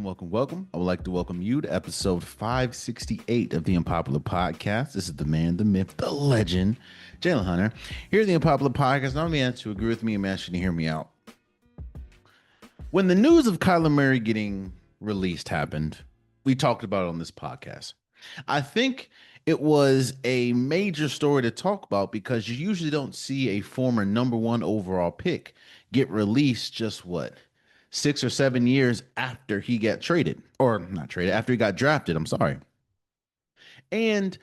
welcome. I would like to welcome you to episode 568 of the Unpopular Podcast. This is the man, the myth, the legend, Jalen Hunter. Here at the Unpopular Podcast, I'm the to agree with me and ask you to hear me out. When the news of Kyler Murray getting released happened, we talked about it on this podcast. I think it was a major story to talk about because you usually don't see a former number one overall pick get released just 6 or 7 years after he got traded, or not traded, after he got drafted. I'm sorry. And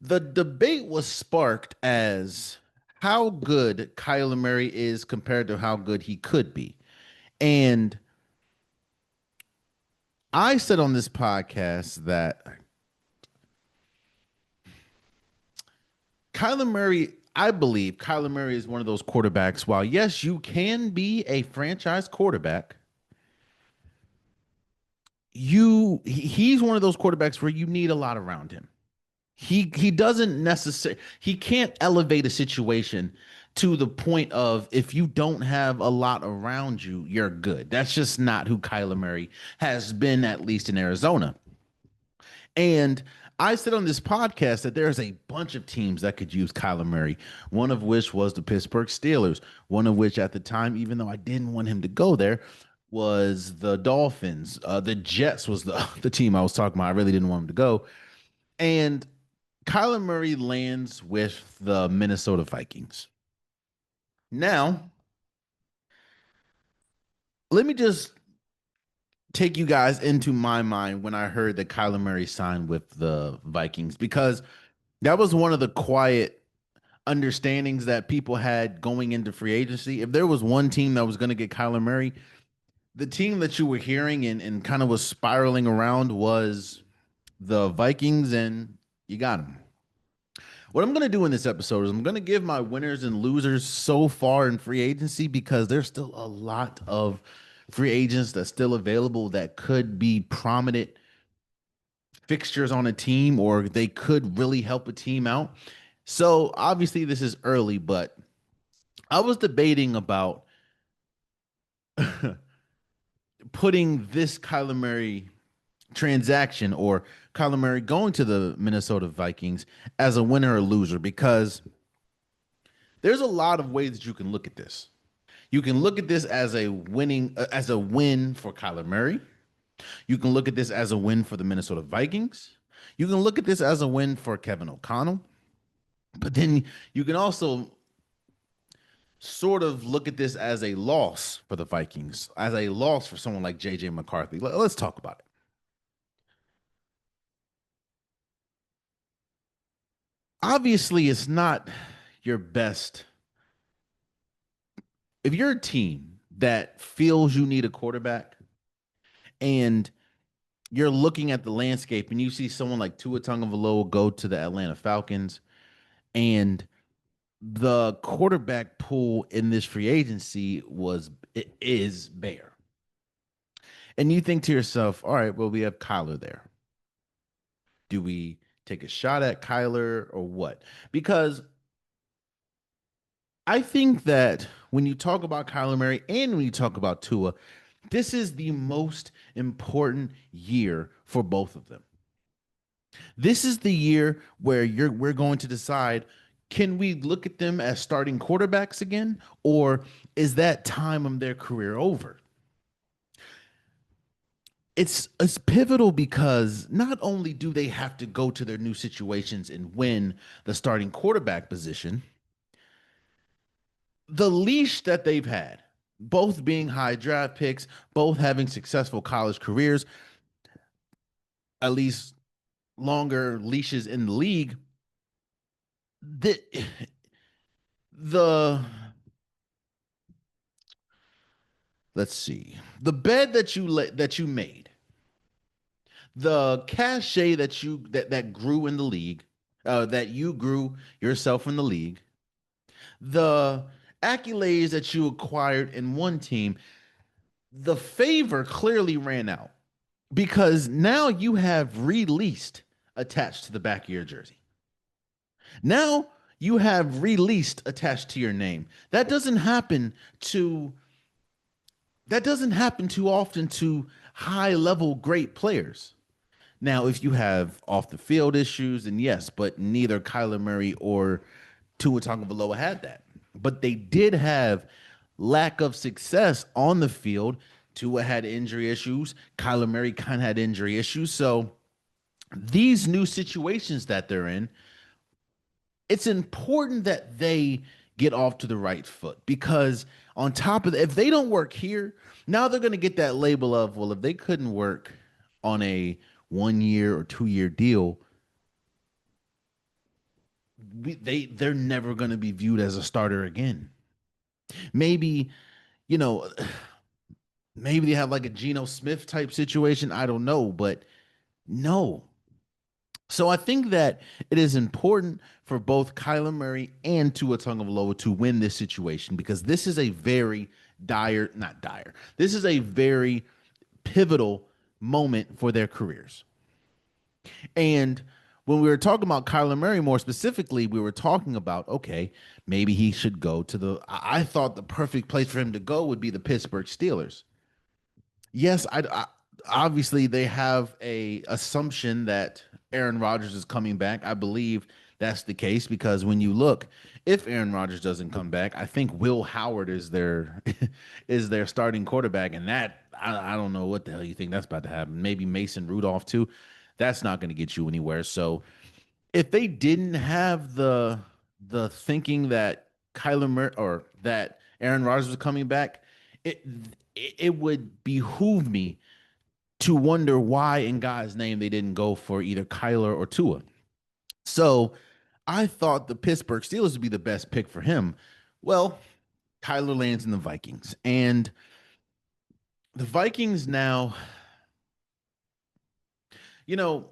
the debate was sparked as how good Kyler Murray is compared to how good he could be. And I said on this podcast that I believe Kyler Murray is one of those quarterbacks. While, yes, you can be a franchise quarterback, he's one of those quarterbacks where you need a lot around him. He doesn't necessarily, he can't elevate a situation to the point of if you don't have a lot around you, you're good. That's just not who Kyler Murray has been, at least in Arizona. And I said on this podcast that there's a bunch of teams that could use Kyler Murray, one of which was the Pittsburgh Steelers, one of which at the time, even though I didn't want him to go there, was the Dolphins. The Jets was the team I was talking about. I really didn't want him to go. And Kyler Murray lands with the Minnesota Vikings. Now, let me just take you guys into my mind when I heard that Kyler Murray signed with the Vikings, because that was one of the quiet understandings that people had going into free agency. If there was one team that was going to get Kyler Murray, the team that you were hearing and kind of was spiraling around was the Vikings, and you got him. What I'm going to do in this episode is I'm going to give my winners and losers so far in free agency, because there's still a lot of free agents that's still available that could be prominent fixtures on a team, or they could really help a team out. So obviously this is early, but I was debating about putting this Kyler Murray transaction, or Kyler Murray going to the Minnesota Vikings, as a winner or loser, because there's a lot of ways that you can look at this. You can look at this as a win for Kyler Murray. You can look at this as a win for the Minnesota Vikings. You can look at this as a win for Kevin O'Connell. But then you can also sort of look at this as a loss for the Vikings, as a loss for someone like J.J. McCarthy. Let's talk about it. Obviously, it's not your best. If you're a team that feels you need a quarterback and you're looking at the landscape and you see someone like Tua Tagovailoa go to the Atlanta Falcons, and the quarterback pool in this free agency is bare, and you think to yourself, all right, well, we have Kyler there. Do we take a shot at Kyler or what? Because I think that when you talk about Kyler Murray and when you talk about Tua, this is the most important year for both of them. This is the year where we're going to decide, can we look at them as starting quarterbacks again, or is that time of their career over? It's pivotal because not only do they have to go to their new situations and win the starting quarterback position, the leash that they've had, both being high draft picks, both having successful college careers, at least longer leashes in the league, the let's see, the bed that you made, the cachet that grew in the league, that you grew yourself in the league, the accolades that you acquired in one team, the favor clearly ran out, because now you have released attached to the back of your jersey. Now you have released attached to your name. That doesn't happen too often to high level great players. Now, if you have off the field issues, then yes, but neither Kyler Murray or Tua Tagovailoa had that. But they did have lack of success on the field. Tua had injury issues. Kyler Murray kind of had injury issues. So these new situations that they're in, it's important that they get off to the right foot because on top of that, if they don't work here, now they're going to get that label of, well, if they couldn't work on a 1 year or 2 year deal, they're never going to be viewed as a starter again. Maybe, you know, maybe they have like a Geno Smith type situation. I don't know, but no. So I think that it is important for both Kyler Murray and Tua Tagovailoa to win this situation because this is a very dire, not dire. This is a very pivotal moment for their careers. And when we were talking about Kyler Murray more specifically, we were talking about okay, maybe he should go to the. I thought the perfect place for him to go would be the Pittsburgh Steelers. Yes, obviously they have a assumption that Aaron Rodgers is coming back. I believe that's the case because when you look, if Aaron Rodgers doesn't come back, I think Will Howard is their is their starting quarterback, and that I don't know what the hell you think that's about to happen. Maybe Mason Rudolph too. That's not going to get you anywhere. So if they didn't have the thinking that Kyler Murray or that Aaron Rodgers was coming back, it it would behoove me to wonder why in God's name they didn't go for either Kyler or Tua. So I thought the Pittsburgh Steelers would be the best pick for him. Well, Kyler lands in the Vikings. And the Vikings now, you know,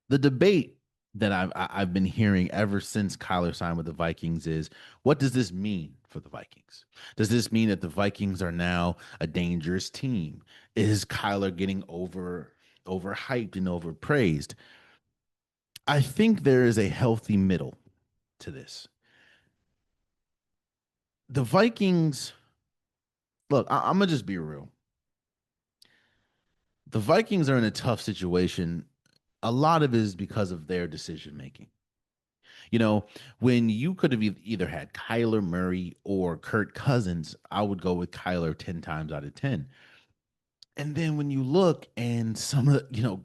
the debate that I've been hearing ever since Kyler signed with the Vikings is what does this mean for the Vikings? Does this mean that the Vikings are now a dangerous team? Is Kyler getting overhyped and overpraised? I think there is a healthy middle to this. The Vikings, look, I'm gonna just be real. The Vikings are in a tough situation. A lot of it is because of their decision making. You know, when you could have either had Kyler Murray or Kirk Cousins, I would go with Kyler 10 times out of 10. And then when you look and some of the,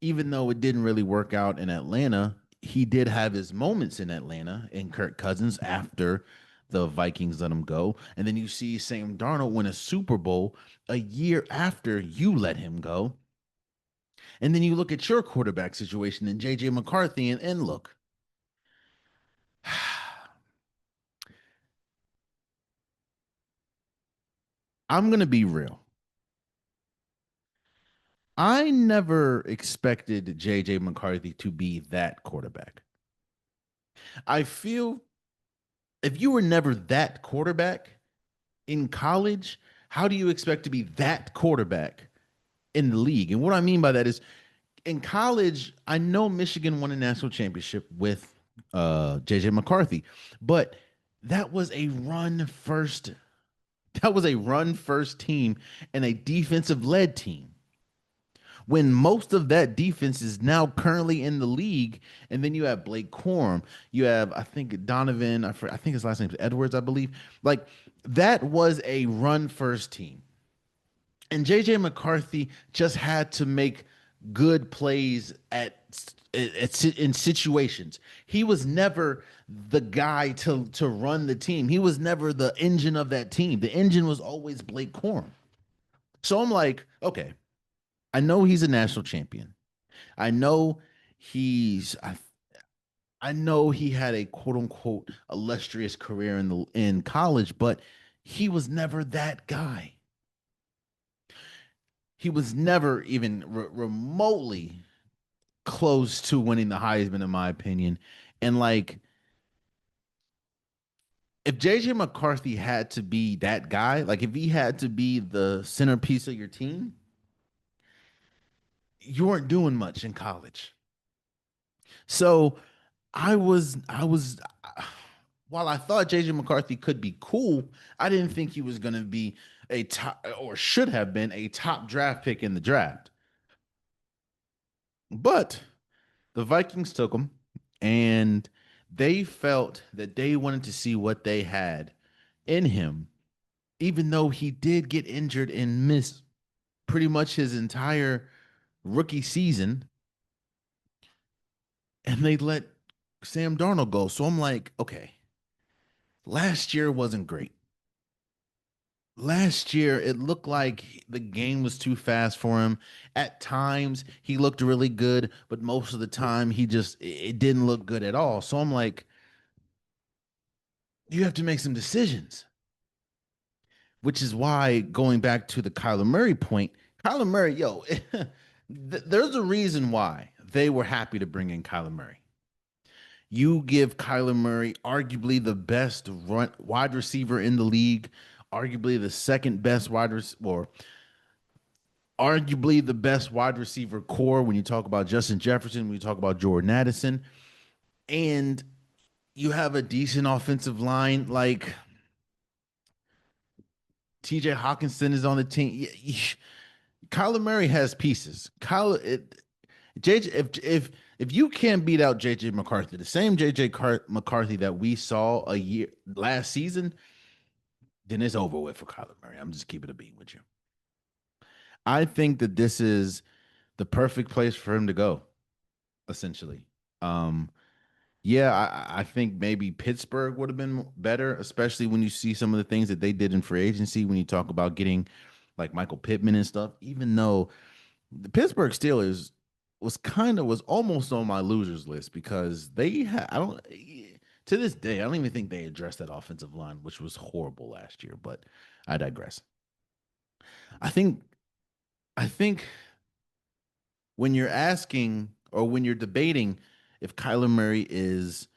even though it didn't really work out in Atlanta, he did have his moments in Atlanta and Kirk Cousins after the Vikings let him go. And then you see Sam Darnold win a Super Bowl a year after you let him go. And then you look at your quarterback situation in JJ McCarthy and look, I'm going to be real. I never expected JJ McCarthy to be that quarterback. I feel if you were never that quarterback in college, how do you expect to be that quarterback in the league? And what I mean by that is in college, I know Michigan won a national championship with JJ McCarthy, but that was a run first. That was a run first team and a defensive led team. When most of that defense is now currently in the league, and then you have Blake Corum, you have I think Donovan, I think his last name is Edwards, I believe. Like that was a run first team, and JJ McCarthy just had to make good plays in situations. He was never the guy to run the team. He was never the engine of that team. The engine was always Blake Corum. So I'm like, okay, I know he's a national champion. I know he's I know he had a quote unquote illustrious career in college, but he was never that guy. He was never even remotely close to winning the Heisman, in my opinion. And like, if JJ McCarthy had to be that guy, like if he had to be the centerpiece of your team, you weren't doing much in college. So I was while I thought JJ McCarthy could be cool, I didn't think he was gonna be. a top or should have been a top draft pick in the draft. But the Vikings took him and they felt that they wanted to see what they had in him, even though he did get injured and miss pretty much his entire rookie season. And they let Sam Darnold go. So I'm like, okay, last year wasn't great. Last year, it looked like the game was too fast for him. At times, he looked really good, but most of the time, it didn't look good at all. So I'm like, you have to make some decisions, which is why going back to the Kyler Murray point, Kyler Murray, yo, there's a reason why they were happy to bring in Kyler Murray. You give Kyler Murray arguably the best wide receiver in the league, arguably the second best or arguably the best wide receiver core when you talk about Justin Jefferson, when you talk about Jordan Addison, and you have a decent offensive line like TJ Hawkinson is on the team. Kyler Murray has pieces. JJ, if you can't beat out JJ McCarthy, the same JJ McCarthy that we saw a year last season, then it's over with for Kyler Murray. I'm just keeping it a beat with you. I think that this is the perfect place for him to go, essentially. Um, yeah, I think maybe Pittsburgh would have been better, especially when you see some of the things that they did in free agency. When you talk about getting like Michael Pittman and stuff, even though the Pittsburgh Steelers was almost on my losers list because they had I don't to this day I don't even think they addressed that offensive line, which was horrible last year. But I digress. I think I think when you're asking or when you're debating if Kyler Murray is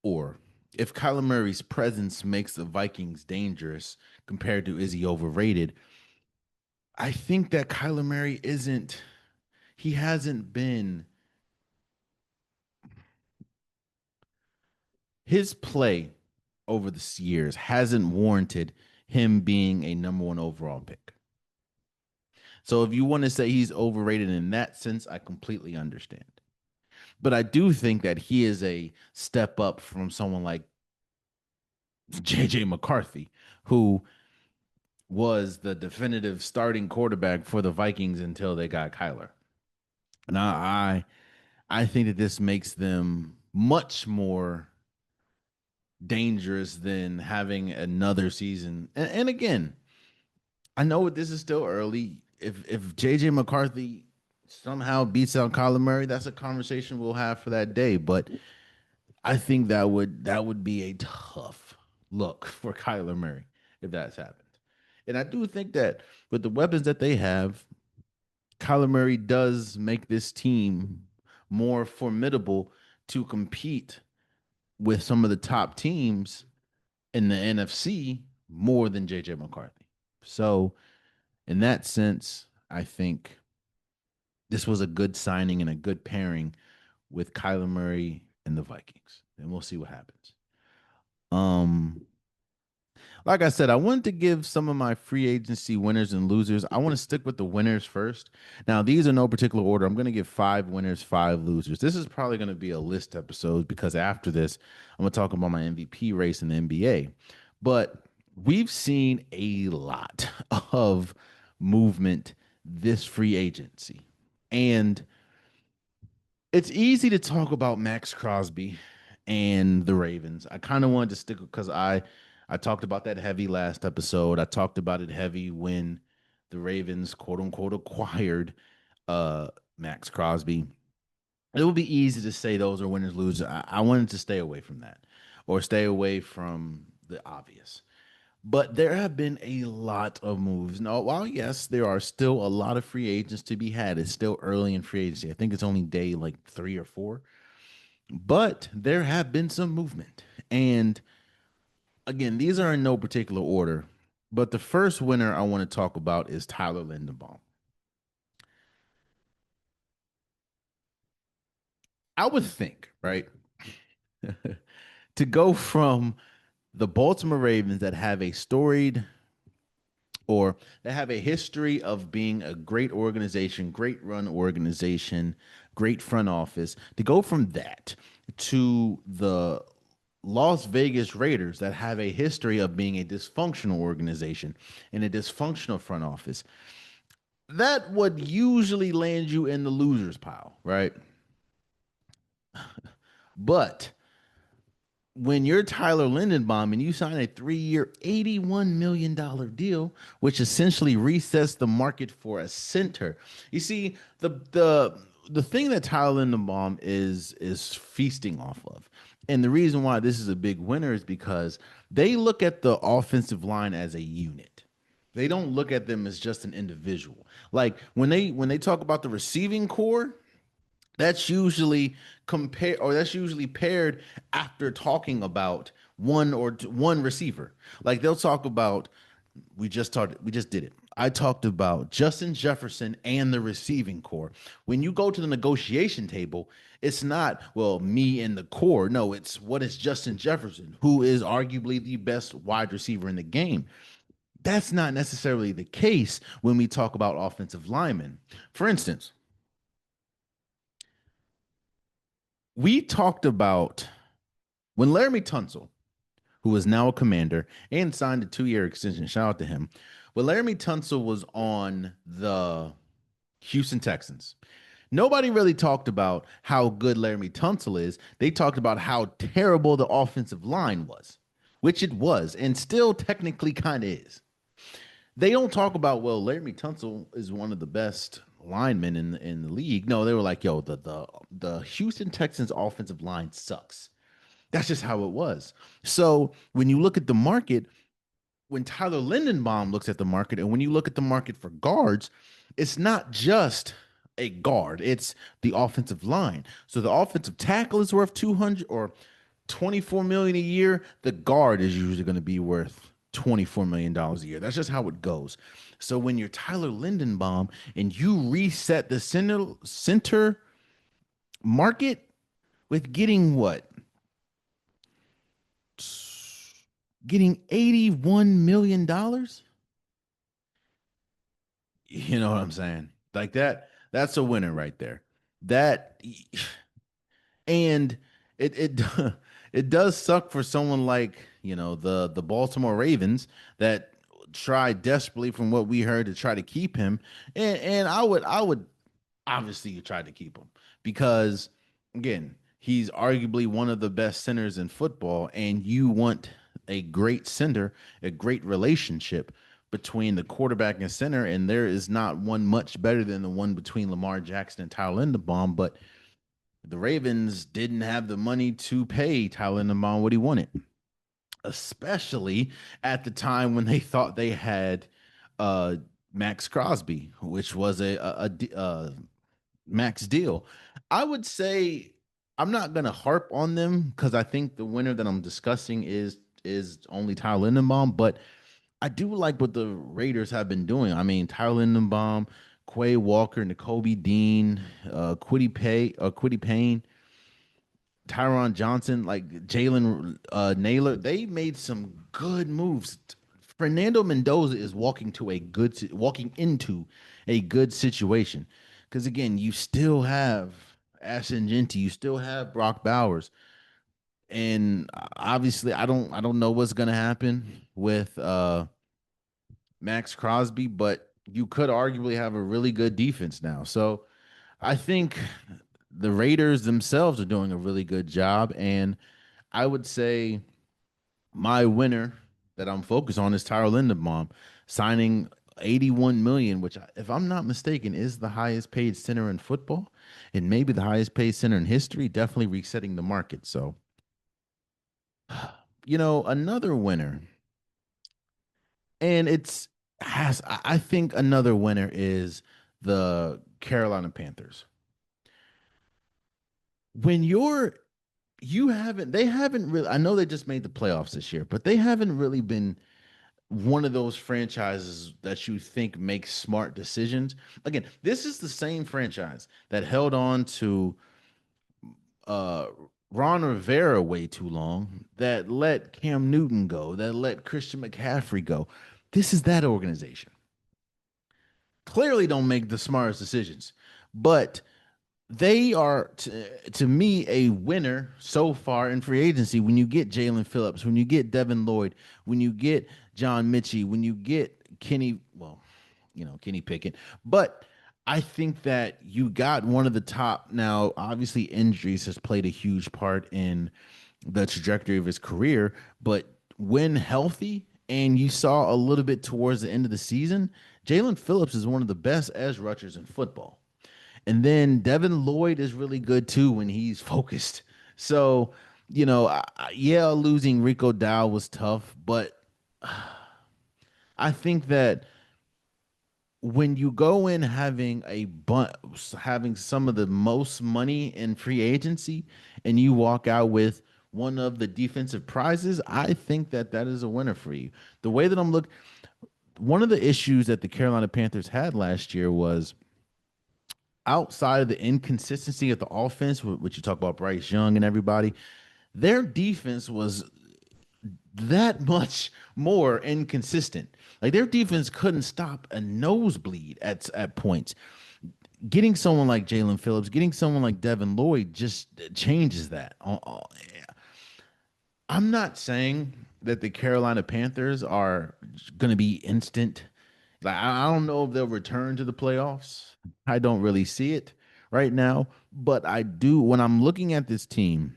or if Kyler Murray's presence makes the Vikings dangerous compared to is he overrated, I think that Kyler Murray isn't he hasn't been his play over the years hasn't warranted him being a number one overall pick. So if you want to say he's overrated in that sense, I completely understand. But I do think that he is a step up from someone like JJ McCarthy, who was the definitive starting quarterback for the Vikings until they got Kyler. And I think that this makes them much more dangerous than having another season. And again, I know this is still early. If JJ McCarthy somehow beats out Kyler Murray, that's a conversation we'll have for that day. But I think that would be a tough look for Kyler Murray if that's happened. And I do think that with the weapons that they have, Kyler Murray does make this team more formidable to compete with some of the top teams in the NFC more than JJ McCarthy. So, in that sense, I think this was a good signing and a good pairing with Kyler Murray and the Vikings. And we'll see what happens. Um, like I said, I wanted to give some of my free agency winners and losers. I want to stick with the winners first. Now, these are no particular order. I'm going to give 5 winners, 5 losers. This is probably going to be a list episode because after this, I'm going to talk about my MVP race in the NBA. But we've seen a lot of movement this free agency. And it's easy to talk about Max Crosby and the Ravens. I kind of wanted to stick because I talked about that heavy last episode. I talked about it heavy when the Ravens quote unquote acquired Max Crosby. It would be easy to say those are winners losers. I wanted to stay away from that or stay away from the obvious. But there have been a lot of moves. Now, while yes, there are still a lot of free agents to be had, it's still early in free agency. I think it's only day like 3 or 4. But there have been some movement. And again, these are in no particular order. But the first winner I want to talk about is Tyler Linderbaum. I would think, right, to go from the Baltimore Ravens that have a storied or that have a history of being a great organization, great run organization, great front office, to go from that to the Las Vegas Raiders that have a history of being a dysfunctional organization and a dysfunctional front office, that would usually land you in the losers pile, right? But when you're Tyler Lindenbaum and you sign a 3-year, $81 million deal, which essentially resets the market for a center. You see, the thing that Tyler Lindenbaum is feasting off of, and the reason why this is a big winner is because they look at the offensive line as a unit. They don't look at them as just an individual. Like when they talk about the receiving core, that's usually paired after talking about one receiver. Like they'll talk about we just did it. I talked about Justin Jefferson and the receiving core. When you go to the negotiation table, it's not, well, me and the core. No, it's what is Justin Jefferson, who is arguably the best wide receiver in the game. That's not necessarily the case when we talk about offensive linemen. For instance, we talked about when Laramie Tunsil, who is now a commander and signed a 2-year extension, shout out to him. When Laramie Tunsil was on the Houston Texans, nobody really talked about how good Laramie Tunsil is. They talked about how terrible the offensive line was, which it was, and still technically kind of is. They don't talk about, well, Laramie Tunsil is one of the best linemen in the league. No, they were like, yo, the Houston Texans offensive line sucks. That's just how it was. So when you look at the market, when Tyler Lindenbaum looks at the market, and when you look at the market for guards, it's not just a guard, it's the offensive line. So the offensive tackle is worth 200 or 24 million a year. The guard is usually going to be worth $24 million a year. That's just how it goes. So when you're Tyler Lindenbaum and you reset the center market with getting what? Getting $81 million. You know what I'm saying? Like that's a winner right there. That and it it does suck for someone like, the Baltimore Ravens that tried desperately from what we heard to try to keep him. And I would obviously you tried to keep him because again, he's arguably one of the best centers in football, and you want a great center, a great relationship between the quarterback and center, and there is not one much better than the one between Lamar Jackson and Tyler Linderbaum. But the Ravens didn't have the money to pay Tyler Linderbaum what he wanted, especially at the time when they thought they had uh, Max Crosby, which was a max deal. I would say I'm not gonna harp on them because I think the winner that I'm discussing is only Tyler Lindenbaum, but I do like what the Raiders have been doing. I mean, Tyler Lindenbaum, Quay Walker, N'Kobe Dean, Quiddy Payne, Tyron Johnson, like Jalen Naylor, they made some good moves. Fernando Mendoza is walking into a good situation because again, you still have Ashton Genty, you still have Brock Bowers, and obviously, I don't know what's gonna happen with Max Crosby, but you could arguably have a really good defense now. So I think the Raiders themselves are doing a really good job, and I would say my winner that I'm focused on is Tyler Linderbaum signing 81 million, which if I'm not mistaken is the highest paid center in football and maybe the highest paid center in history, definitely resetting the market. So, another winner, and I think another winner is the Carolina Panthers. When they haven't really, I know they just made the playoffs this year, but they haven't really been one of those franchises that you think makes smart decisions. Again, this is the same franchise that held on to uh Ron Rivera way too long, that let Cam Newton go, that let Christian McCaffrey go. this is that organization. Clearly don't make the smartest decisions, but they are to me a winner so far in free agency. When you get Jalen Phillips, when you get Devin Lloyd, when you get John Mitchell, when you get Kenny, well, Kenny Pickett, but I think that you got one of the top. Now, obviously, injuries has played a huge part in the trajectory of his career, but when healthy, and you saw a little bit towards the end of the season, Jalen Phillips is one of the best edge rushers in football. And then Devin Lloyd is really good too when he's focused. So, yeah, losing Rico Dow was tough, but I think that when you go in having having some of the most money in free agency and you walk out with one of the defensive prizes, I think that that is a winner for you. The way that I'm looking, one of the issues that the Carolina Panthers had last year was outside of the inconsistency of the offense, which you talk about Bryce Young and everybody, their defense was that much more inconsistent. Like their defense couldn't stop a nosebleed at points. Getting someone like Jalen Phillips, getting someone like Devin Lloyd just changes that. I'm not saying that the Carolina Panthers are going to be instant. Like I don't know if they'll return to the playoffs. I don't really see it right now, but I do when I'm looking at this team,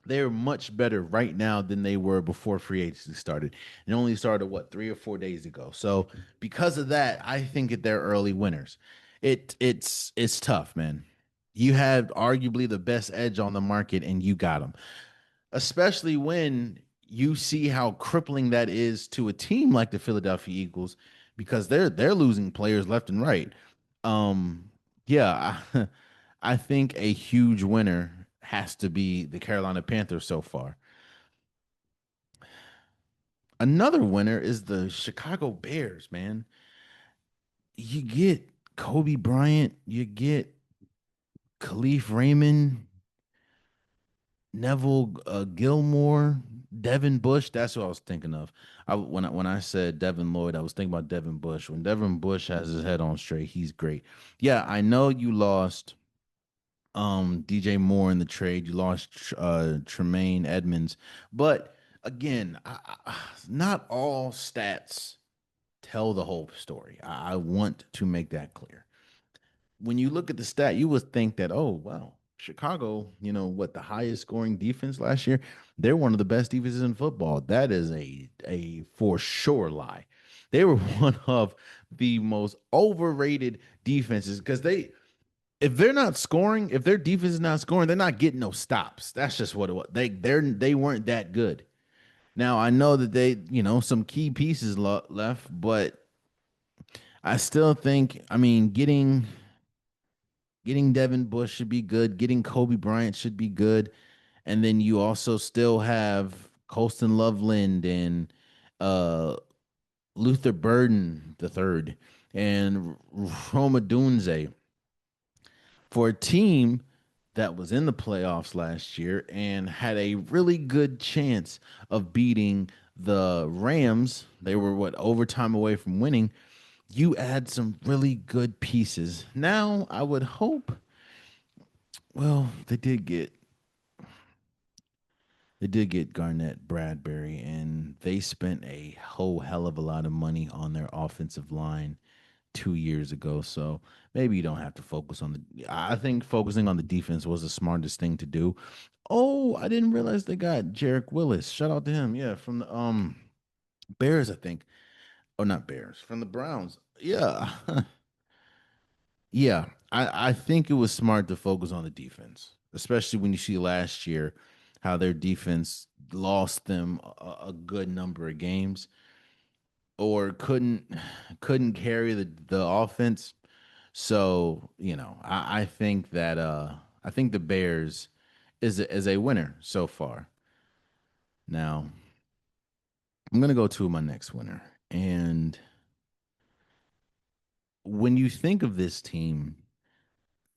they're much better right now than they were before free agency started. It only started what 3 or 4 days ago. So because of that, I think that they're early winners. It's tough, man. You have arguably the best edge on the market, and you got them, especially when you see how crippling that is to a team like the Philadelphia Eagles because they're losing players left and right. Um, yeah, I think a huge winner has to be the Carolina Panthers so far. Another winner is the Chicago Bears, man. You get Kobe Bryant, you get Khalif Raymond, Neville Gilmore, Devin Bush. That's what I was thinking of. When I said Devin Lloyd, I was thinking about Devin Bush. When Devin Bush has his head on straight, he's great. Yeah, I know you lost DJ Moore in the trade. You lost Tremaine Edmonds, but again, not all stats tell the whole story. I want to make that clear. When you look at the stat, you would think that, oh, wow, Chicago, what the highest scoring defense last year, they're one of the best defenses in football. That is a for sure lie. They were one of the most overrated defenses because if they're not scoring, if their defense is not scoring, they're not getting no stops. That's just what it was. They weren't that good. Now I know that some key pieces left, but I still think, I mean, getting Devin Bush should be good. Getting Kobe Bryant should be good. And then you also still have Colston Loveland and uh, Luther Burden the third and Roma Dunze for a team that was in the playoffs last year and had a really good chance of beating the Rams. They were overtime away from winning. You add some really good pieces. Now, I would hope, well, they did get Garnett Bradbury, and they spent a whole hell of a lot of money on their offensive line 2 years ago. So maybe you don't have to focus on the. I think focusing on the defense was the smartest thing to do. Oh, I didn't realize they got Jarek Willis. Shout out to him. Yeah, from the Bears, I think. Oh, not Bears, from the Browns. Yeah. Yeah. I think it was smart to focus on the defense, especially when you see last year how their defense lost them a good number of games or couldn't carry the offense. So, I think that I think the Bears is a winner so far. Now, I'm gonna go to my next winner. And when you think of this team,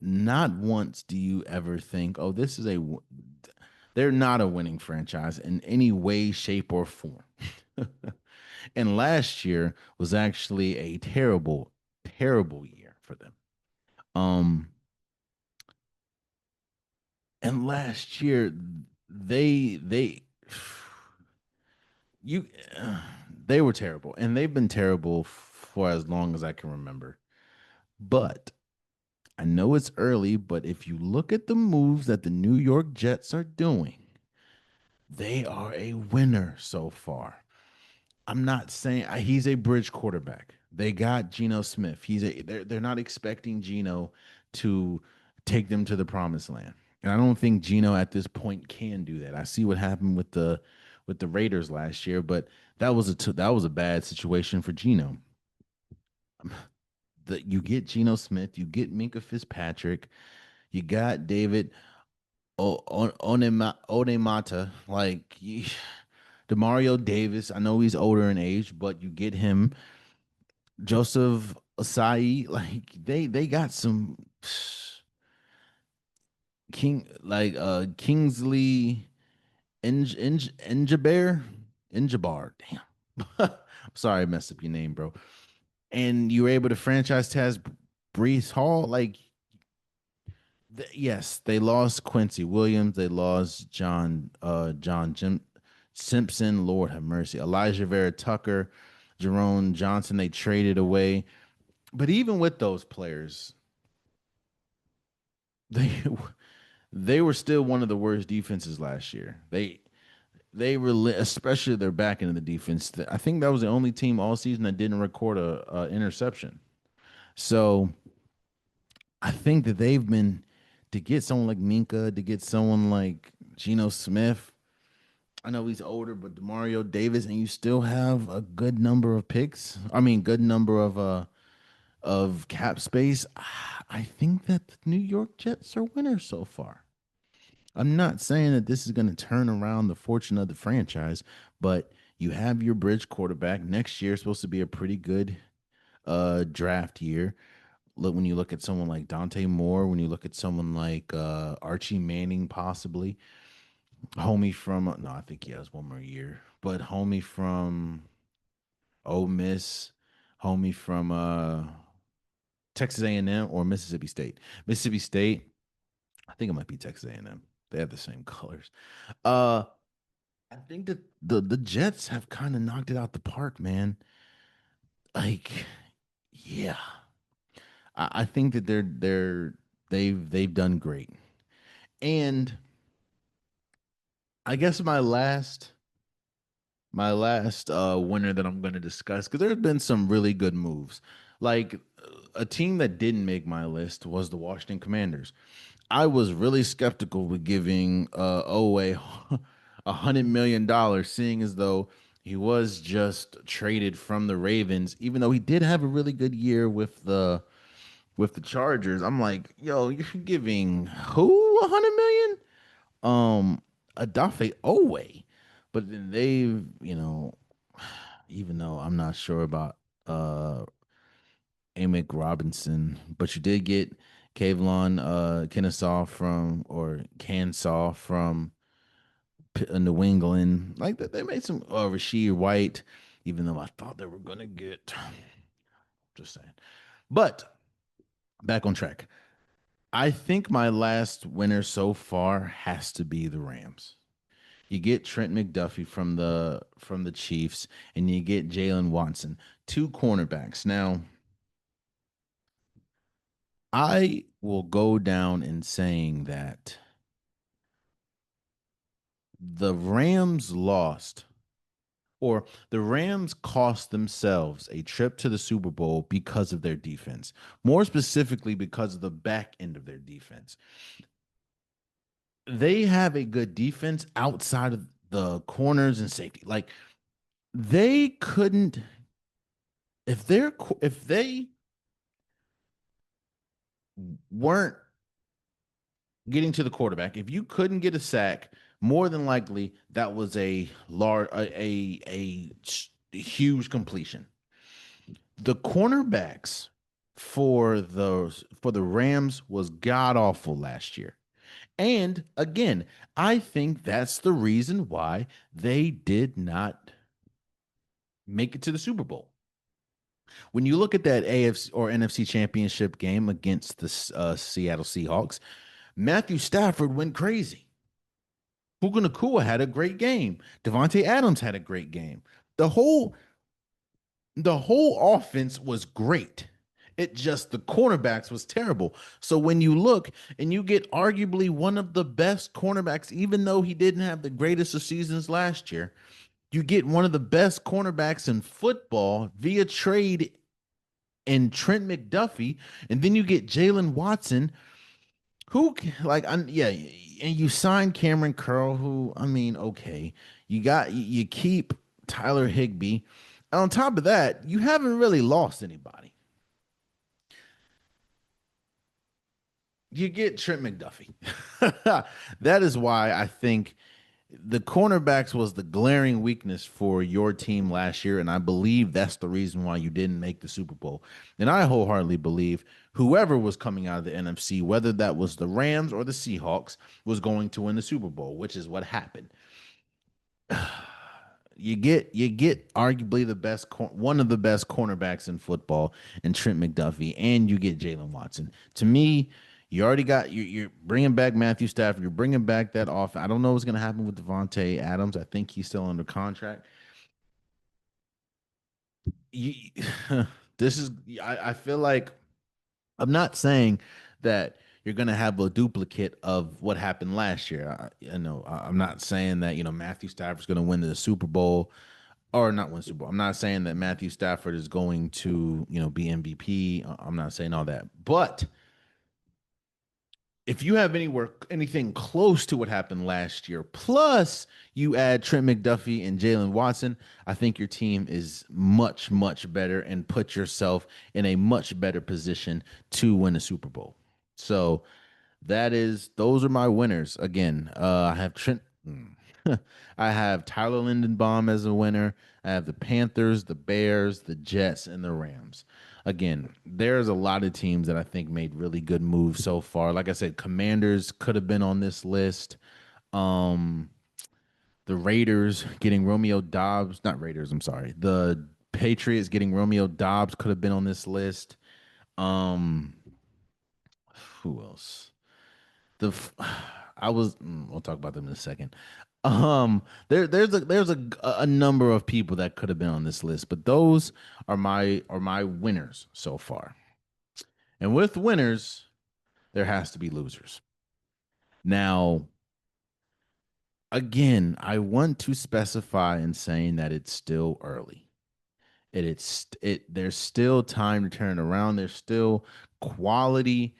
not once do you ever think, oh, they're not a winning franchise in any way, shape, or form. And last year was actually a terrible, terrible year for them. Um, and last year they you they were terrible, and they've been terrible for as long as I can remember. But I know it's early, but if you look at the moves that the New York Jets are doing, they are a winner so far. I'm not saying he's a bridge quarterback. They got Geno Smith. They're not expecting Geno to take them to the promised land. And I don't think Geno at this point can do that. I see what happened with the Raiders last year, but that was a bad situation for Geno. You get Geno Smith, you get Minka Fitzpatrick, you got David Onemata, like Demario Davis. I know he's older in age, but you get him. Joseph Asai, like they got some Kingsley Injabar Injabar. Damn, I'm sorry I messed up your name, bro. And you were able to franchise test Brees Hall. Like, yes, they lost Quincy Williams. They lost John Jim Simpson. Lord have mercy. Elijah Vera Tucker, Jerome Johnson. They traded away. But even with those players, they they were still one of the worst defenses last year. They were especially their back end of the defense. I think that was the only team all season that didn't record a interception. So I think that they've been to get someone like Minka, to get someone like Geno Smith. I know he's older, but Demario Davis, and you still have a good number of picks. I mean, good number of cap space. I think that the New York Jets are winners so far. I'm not saying that this is going to turn around the fortune of the franchise, but you have your bridge quarterback. Next year is supposed to be a pretty good draft year. Look, when you look at someone like Dante Moore, when you look at someone like Archie Manning, possibly homie from no, I think he has one more year, but homie from Ole Miss, homie from Texas A&M or Mississippi State. Mississippi State, I think it might be Texas A&M. They have the same colors. Uh, I think that the Jets have kind of knocked it out the park, man. Like, yeah, I think that they've done great. And I guess my last winner that I'm going to discuss because there have been some really good moves. Like a team that didn't make my list was the Washington Commanders. I was really skeptical with giving Owe $100 million, seeing as though he was just traded from the Ravens, even though he did have a really good year with the Chargers. I'm like, yo, you're giving who 100 million? Adafe Owe. But then they've, even though I'm not sure about uh Amick Robinson, but you did get Kavlon Kennesaw from or Cansaw from New England. Like that, they made some Rasheed White, even though I thought they were gonna get. Just saying, but back on track. I think my last winner so far has to be the Rams. You get Trent McDuffie from the Chiefs, and you get Jalen Watson, two cornerbacks. Now, I will go down in saying that the Rams lost, or the Rams cost themselves a trip to the Super Bowl because of their defense. More specifically, because of the back end of their defense. They have a good defense outside of the corners and safety. Like they couldn't if they weren't getting to the quarterback, if you couldn't get a sack, more than likely that was a large a huge completion. The cornerbacks for the Rams was god awful last year. And again, I think that's the reason why they did not make it to the Super Bowl. When you look at that AFC or NFC championship game against the Seattle Seahawks, Matthew Stafford went crazy. Puka Nakua had a great game. Devontae Adams had a great game. The whole the whole offense was great. It just the cornerbacks was terrible. So when you look and you get arguably one of the best cornerbacks, even though he didn't have the greatest of seasons last year, you get one of the best cornerbacks in football via trade in Trent McDuffie, and then you get Jalen Watson, who like yeah, and you sign Cameron Curl, who I mean, okay, you keep Tyler Higbee. And on top of that, you haven't really lost anybody. You get Trent McDuffie. That is why I think the cornerbacks was the glaring weakness for your team last year, and I believe that's the reason why you didn't make the Super Bowl. And I wholeheartedly believe whoever was coming out of the NFC, whether that was the Rams or the Seahawks, was going to win the Super Bowl, which is what happened. You get arguably one of the best cornerbacks in football in Trent McDuffie, and you get Jalen Watson. To me, you already got you're bringing back Matthew Stafford. You're bringing back that off. I don't know what's going to happen with Devontae Adams. I think he's still under contract. You, this is I feel like I'm not saying that you're going to have a duplicate of what happened last year. I'm not saying that Matthew Stafford's going to win the Super Bowl or not win Super Bowl. I'm not saying that Matthew Stafford is going to, be MVP. I'm not saying all that. But if you have anything close to what happened last year, plus you add Trent McDuffie and Jalen Watson, I think your team is much, much better and put yourself in a much better position to win a Super Bowl. So those are my winners. Again, I have Trent. I have Tyler Lindenbaum as a winner. I have the Panthers, the Bears, the Jets, and the Rams. Again, there's a lot of teams that I think made really good moves so far. Like I said, Commanders could have been on this list. Um, the Raiders getting Romeo Dobbs, not Raiders, I'm sorry. The Patriots getting Romeo Dobbs could have been on this list. Um, who else? the I was we'll talk about them in a second. There's a number of people that could have been on this list, but those are my winners so far. And with winners, there has to be losers. Now, again, I want to specify in saying that it's still early. There's still time to turn it around. There's still quality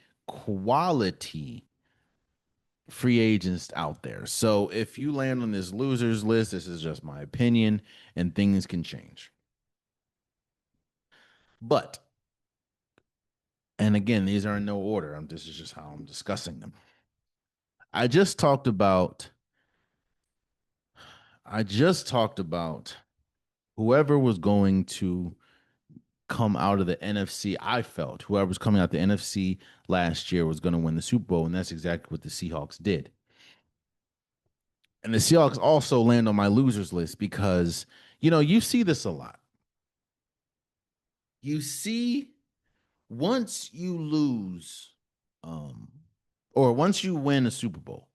free agents out there. So if you land on this losers list, this is just my opinion, and things can change. But, and again, these are in no order. This is just how I'm discussing them. I just talked about. I just talked about whoever was going to come out of the NFC. I felt whoever's coming out the NFC last year was going to win the Super Bowl, and that's exactly what the Seahawks did. And the Seahawks also land on my losers list because, you see this a lot. You see, once you lose, um, or once you win a Super Bowl,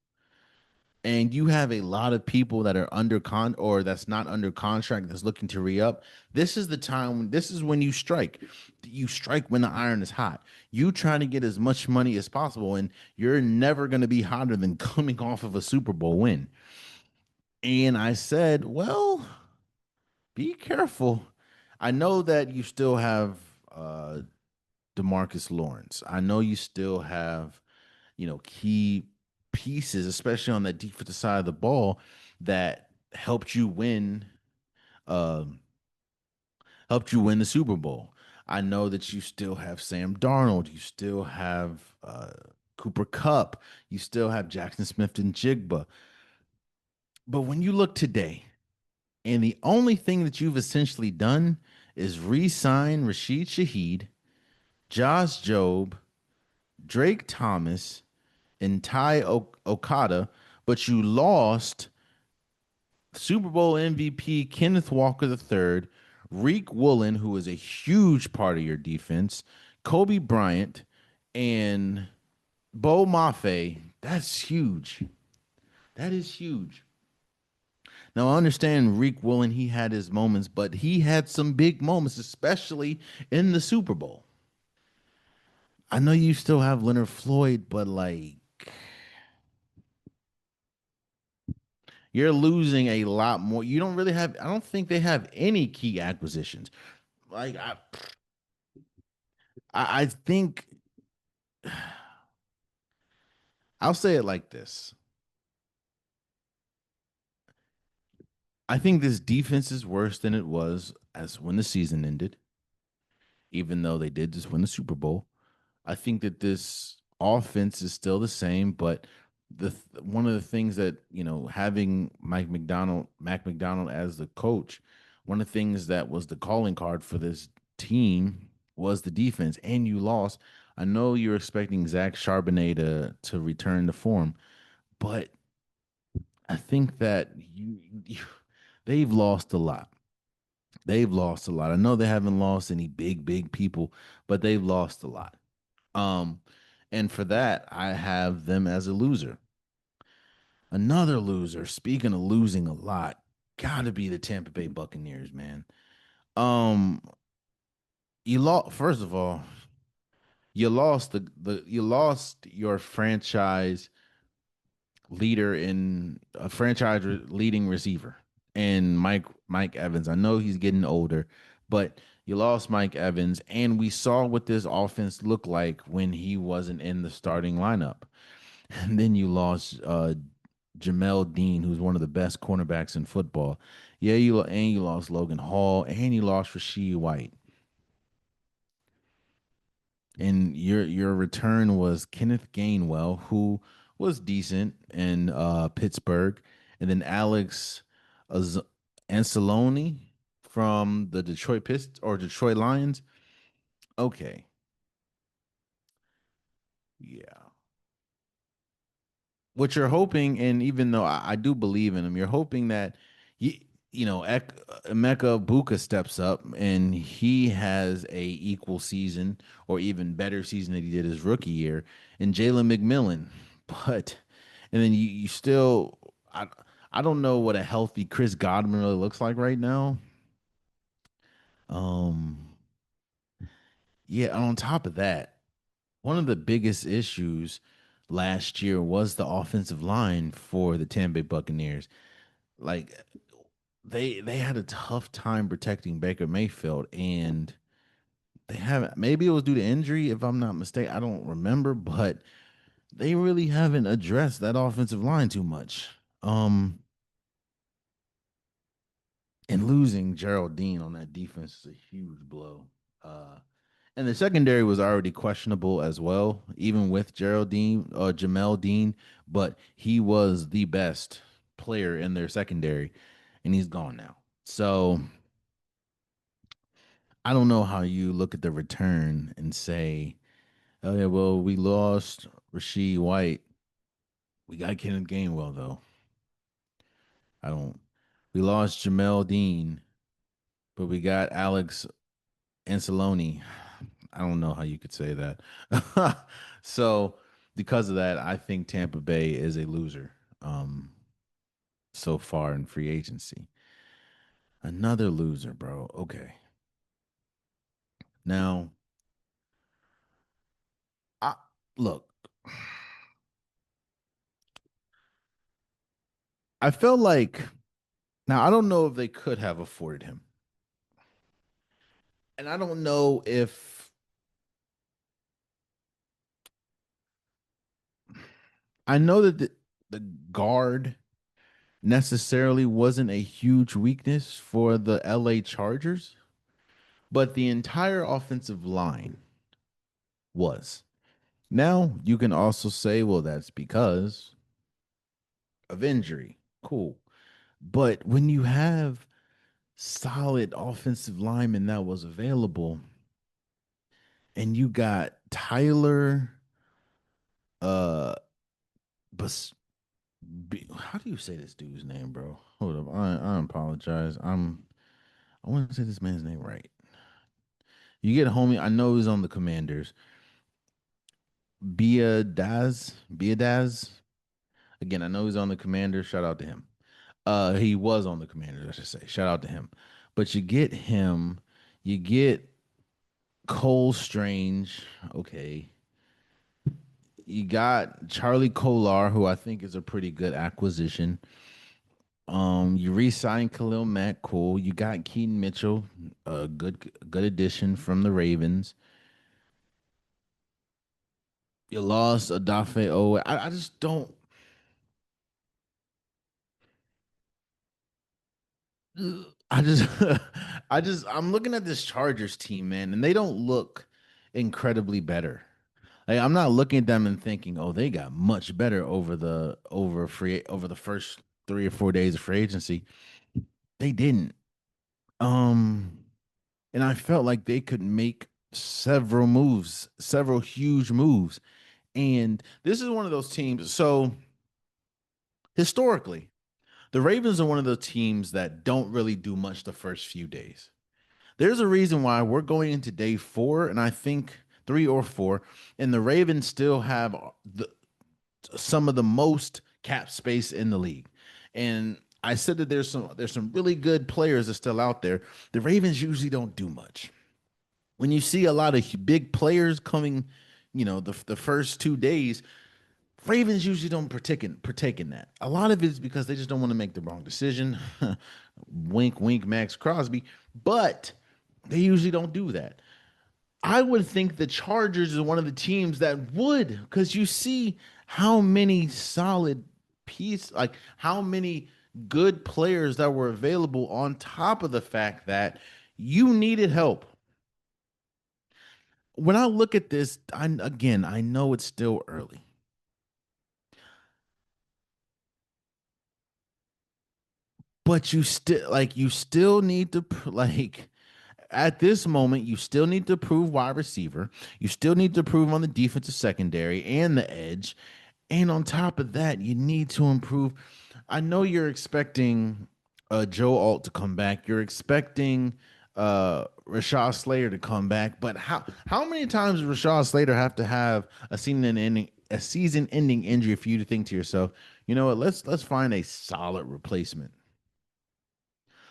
and you have a lot of people that are under or that's not under contract that's looking to re-up, this is the time this is when you strike. You strike when the iron is hot. You try to get as much money as possible, and you're never going to be hotter than coming off of a Super Bowl win. And I said, well, be careful. I know that you still have DeMarcus Lawrence. I know you still have, key pieces, especially on that defensive side of the ball, that helped you win, um, helped you win the Super Bowl. I know that you still have Sam Darnold. You still have Cooper Cup. You still have Jackson Smith and Jigba. But when you look today, and the only thing that you've essentially done is re-sign Rashid Shaheed, Josh Jobe, Drake Thomas, and Okada, but you lost Super Bowl MVP Kenneth Walker III, Reek Woolen, who is a huge part of your defense, Kobe Bryant, and Bo Mafe. That's huge. That is huge. Now I understand Reek Woolen, he had his moments, but he had some big moments, especially in the Super Bowl. I know you still have Leonard Floyd, but like you're losing a lot more. You don't really have. I don't think they have any key acquisitions. Like I think I'll say it like this. I think this defense is worse than it was as when the season ended, even though they did just win the Super Bowl. I think that this offense is still the same, but one of the things that having Mac McDonald as the coach, one of the things that was the calling card for this team was the defense, and you lost. I know you're expecting Zach Charbonnet to return to form, but I think that they've lost a lot. They've lost a lot. I know they haven't lost any big people, but they've lost a lot. Um, and for that, I have them as a loser. Another loser. Speaking of losing a lot, gotta be the Tampa Bay Buccaneers, man. Um, you lost. First of all, you lost your franchise leader in a leading receiver and Mike Evans. I know he's getting older, but you lost Mike Evans, and we saw what this offense looked like when he wasn't in the starting lineup. And then you lost Jamel Dean, who's one of the best cornerbacks in football. Yeah, you lost Logan Hall, and you lost Rasheed White. And your return was Kenneth Gainwell, who was decent in Pittsburgh, and then Alex Az- Anceloni from the Detroit Pistons or Detroit Lions. Okay, yeah. What you're hoping, and even though I do believe in him, you're hoping that you Emeka Buka steps up and he has a equal season or even better season that he did his rookie year, and Jalen McMillan. But and then you still I don't know what a healthy Chris Godwin really looks like right now. Um, yeah. On top of that, one of the biggest issues last year was the offensive line for the Tampa Bay Buccaneers. Like they had a tough time protecting Baker Mayfield, and they haven't. Maybe it was due to injury, if I'm not mistaken. I don't remember, but they really haven't addressed that offensive line too much. Um, and losing Geraldine on that defense is a huge blow. And the secondary was already questionable as well, even with Jamel Dean, but he was the best player in their secondary, and he's gone now. So I don't know how you look at the return and say, "Oh yeah, well we lost Rasheed White, we got Kenneth Gainwell though." I don't. We lost Jamel Dean, but we got Alex Anceloni. I don't know how you could say that. So because of that, I think Tampa Bay is a loser so far in free agency. Another loser, bro. Okay. Now, I look, I felt like now I don't know if they could have afforded him. And I don't know if I know that the guard necessarily wasn't a huge weakness for the LA Chargers, but the entire offensive line was. Now, you can also say, well, that's because of injury. Cool. But when you have solid offensive lineman that was available, and you got Tyler, uh, Bas- how do you say this dude's name, bro? Hold up, I apologize. I want to say this man's name right. You get homie. I know he's on the Commanders. Biadaz. Again, I know he's on the Commanders. Shout out to him. He was on the Commanders, I should say. Shout out to him. But you get him. You get Cole Strange. Okay. You got Charlie Kolar, who I think is a pretty good acquisition. You re-signed Khalil Mack, cool. You got Keaton Mitchell, a good addition from the Ravens. You lost Adafe O. I just don't. I just, I'm looking at this Chargers team, man, and they don't look incredibly better. Like, I'm not looking at them and thinking, oh, they got much better over the first 3 or 4 days of free agency. They didn't. Um, and I felt like they could make several moves, several huge moves. And this is one of those teams. So historically, the Ravens are one of those teams that don't really do much the first few days. There's a reason why we're going into day 4, and I think 3 or 4, and the Ravens still have some of the most cap space in the league. And I said that there's some really good players that are still out there. The Ravens usually don't do much. When you see a lot of big players coming, the first 2 days, Ravens usually don't partake in that. A lot of it is because they just don't want to make the wrong decision. Wink, wink, Max Crosby. But they usually don't do that. I would think the Chargers is one of the teams that would, because you see how many solid like how many good players that were available on top of the fact that you needed help. When I look at this, I know it's still early, but you still need to at this moment, you still need to prove wide receiver. You still need to prove on the defensive secondary and the edge. And on top of that, you need to improve. I know you're expecting Joe Alt to come back. You're expecting Rashad Slater to come back. But how many times does Rashad Slater have to have a season ending injury for you to think to yourself, you know what, let's find a solid replacement?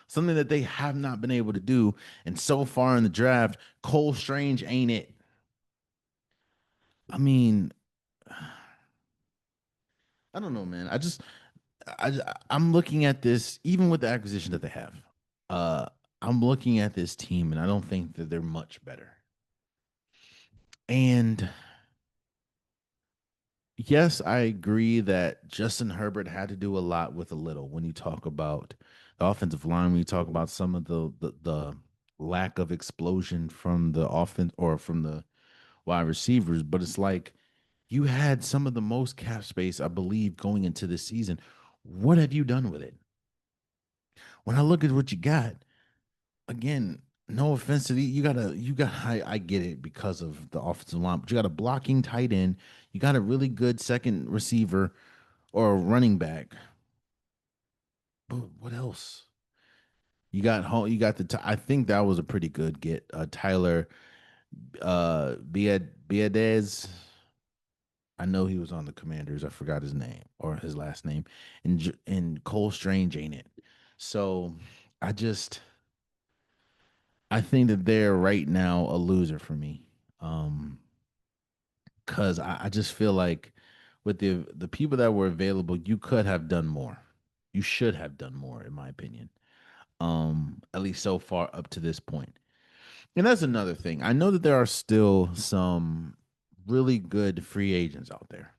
Something that they have not been able to do. And so far in the draft, Cole Strange ain't it. I mean, I don't know, man. I'm looking at this, even with the acquisition that they have. Uh, I'm looking at this team, and I don't think that they're much better. And yes, I agree that Justin Herbert had to do a lot with a little. When you talk about the offensive line, when you talk about some of the lack of explosion from the offense or from the wide receivers, but it's like you had some of the most cap space, I believe, going into this season. What have you done with it? When I look at what you got, again, no offense to I get it because of the offensive line, but you got a blocking tight end, you got a really good second receiver or a running back. But what else? You got home. You got I think that was a pretty good get. Tyler Biadez. I know he was on the Commanders. I forgot his name or his last name. And Cole Strange ain't it. So I just I think that they're right now a loser for me. Um, because I just feel like with the people that were available, you could have done more. You should have done more, in my opinion. At least so far up to this point. And that's another thing. I know that there are still some really good free agents out there,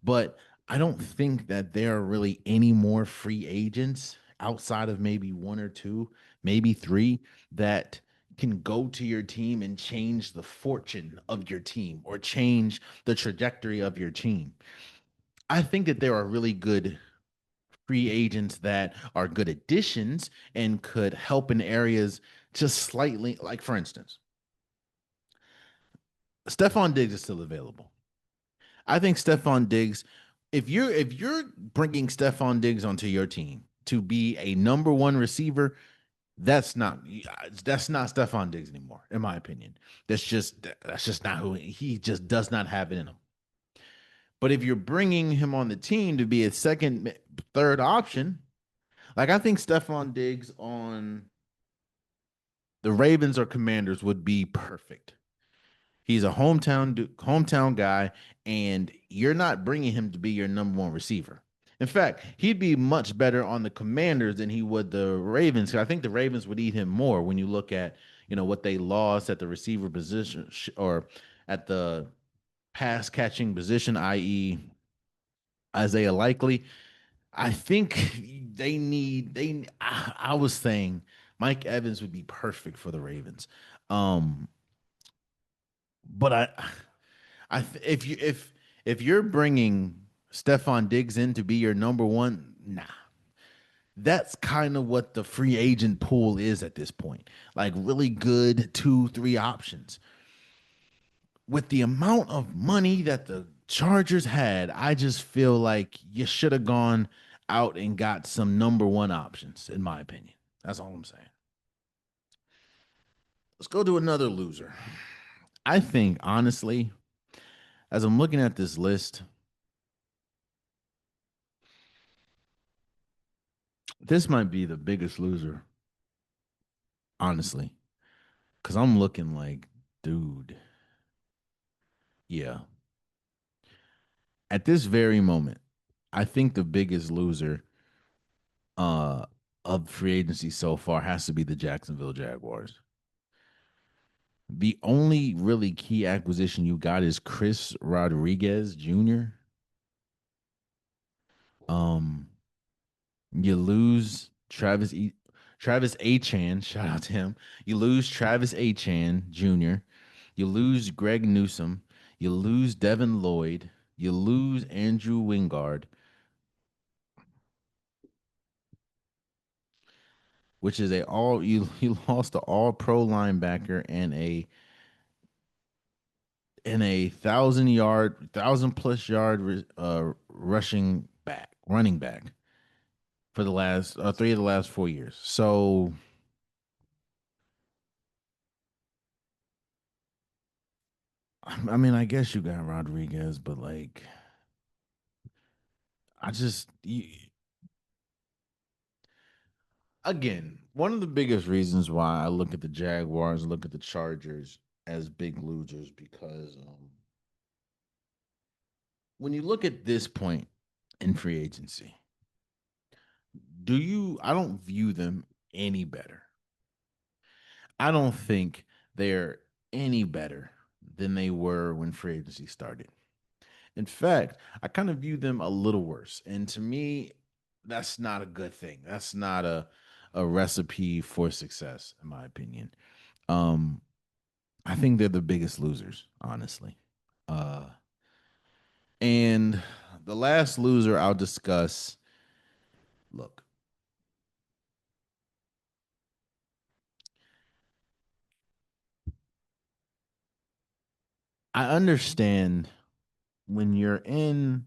but I don't think that there are really any more free agents outside of maybe one or two, maybe three, that can go to your team and change the fortune of your team or change the trajectory of your team. I think that there are really good free agents that are good additions and could help in areas just slightly. Like, for instance, Stephon Diggs is still available. I think Stephon Diggs, if you're bringing Stephon Diggs onto your team to be a number one receiver, That's not that's not Stephon Diggs anymore, in my opinion. That's just not who he just does not have it in him. But if you're bringing him on the team to be a second, third option, like I think Stephon Diggs on the Ravens or Commanders would be perfect. He's a hometown guy, and you're not bringing him to be your number one receiver. In fact, he'd be much better on the Commanders than he would the Ravens. I think the Ravens would eat him more when you look at what they lost at the receiver position or at the pass catching position, i.e., Isaiah Likely. I think I was saying Mike Evans would be perfect for the Ravens. Um, but if you're bringing Stephon Diggs in to be your number one, nah, that's kind of what the free agent pool is at this point. Like really good two, three options. With the amount of money that the Chargers had, I just feel like you should have gone out and got some number one options, in my opinion. That's all I'm saying. Let's go to another loser. I think, honestly, as I'm looking at this list, this might be the biggest loser, honestly, because I'm looking like, dude, yeah. At this very moment, I think the biggest loser uh, of free agency so far has to be the Jacksonville Jaguars. The only really key acquisition you got is Chris Rodriguez Jr. Um, you lose Travis Achan, shout out to him. You lose Travis Achan Jr. You lose Greg Newsome. You lose Devin Lloyd. You lose Andrew Wingard, which is a all you lost the all pro linebacker and a 1,000 plus yard running back for the last three of the last 4 years. So I mean, I guess you got Rodriguez, but like I just again, one of the biggest reasons why I look at the Jaguars, look at the Chargers as big losers because when you look at this point in free agency, I don't view them any better. I don't think they're any better than they were when free agency started. In fact, I kind of view them a little worse. And to me, that's not a good thing. That's not a recipe for success, in my opinion. Um, I think they're the biggest losers, honestly. Uh, and the last loser I'll discuss. Look, I understand when you're in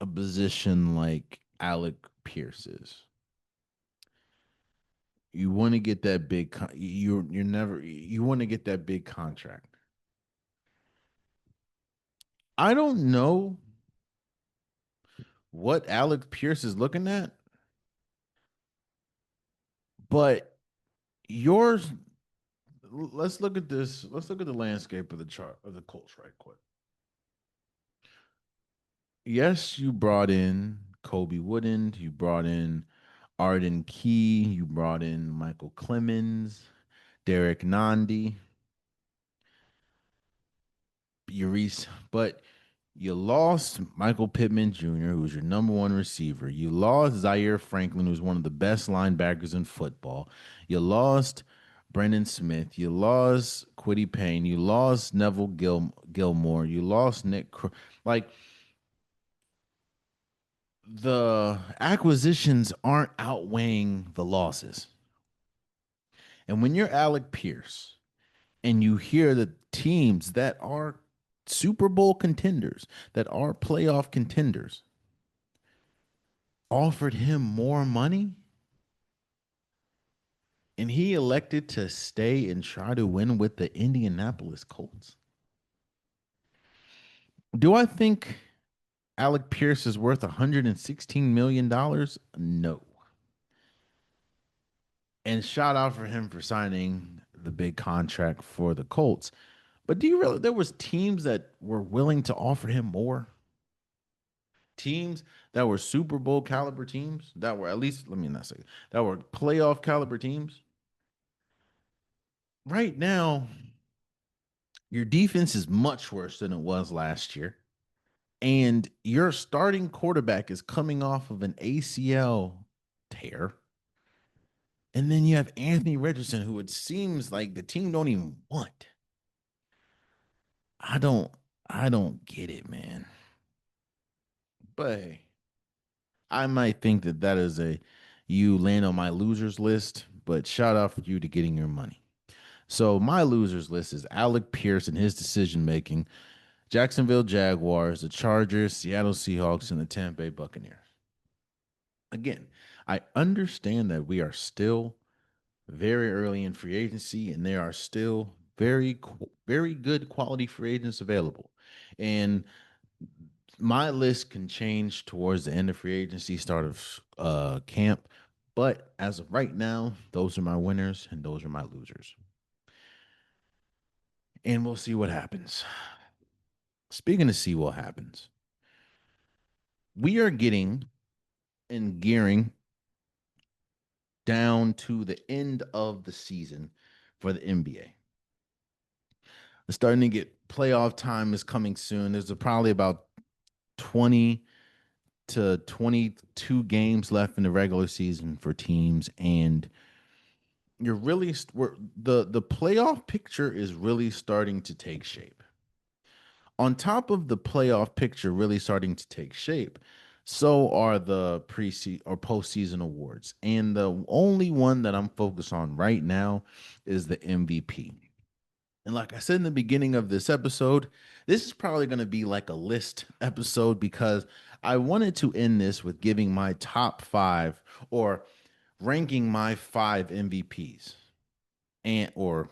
a position like Alec Pierce is, you want to get that you're never you want to get that big contract. I don't know what Alec Pierce is looking at, but yours. Let's look at this. Let's look at the landscape of the chart of the Colts right quick. Yes, you brought in Kobe Wooden. You brought in Arden Key. You brought in Michael Clemens, Derek Nandi, Reese, but you lost Michael Pittman Jr., who was your number one receiver. You lost Zaire Franklin, who's one of the best linebackers in football. You lost Brendan Smith. You lost Quiddy Payne. You lost Gilmore. You lost like the acquisitions aren't outweighing the losses. And when you're Alec Pierce and you hear the teams that are Super Bowl contenders, that are playoff contenders, offered him more money, And he elected to stay and try to win with the Indianapolis Colts. Do I think Alec Pierce is worth $116 million? No. And shout out for him for signing the big contract for the Colts. But do you realize there was teams that were willing to offer him more? Teams that were Super Bowl caliber teams that were, at least, let me not say, that were playoff caliber teams. Right now, your defense is much worse than it was last year. And your starting quarterback is coming off of an ACL tear. And then you have Anthony Richardson, who it seems like the team don't even want. I don't I don't get it, man. But hey, I might think that that is a you land on my losers list, but shout out for you to getting your money. So my losers list is Alec Pierce and his decision making, Jacksonville Jaguars, the Chargers, Seattle Seahawks, and the Tampa Bay Buccaneers. Again, I understand that we are still very early in free agency, and there are still very good quality free agents available. And my list can change towards the end of free agency, start of camp. But as of right now, those are my winners and those are my losers. And we'll see what happens. Speaking of see what happens, we are getting and gearing down to the end of the season for the NBA. It's starting to get playoff time is coming soon. There's probably about 20 to 22 games left in the regular season for teams, and you're really the playoff picture is really starting to take shape. On top of the playoff picture really starting to take shape, so are the pre or postseason awards. And the only one that I'm focused on right now is the MVP. And like I said in the beginning of this episode, this is probably going to be like a list episode because I wanted to end this with giving my top five or ranking my five MVPs and or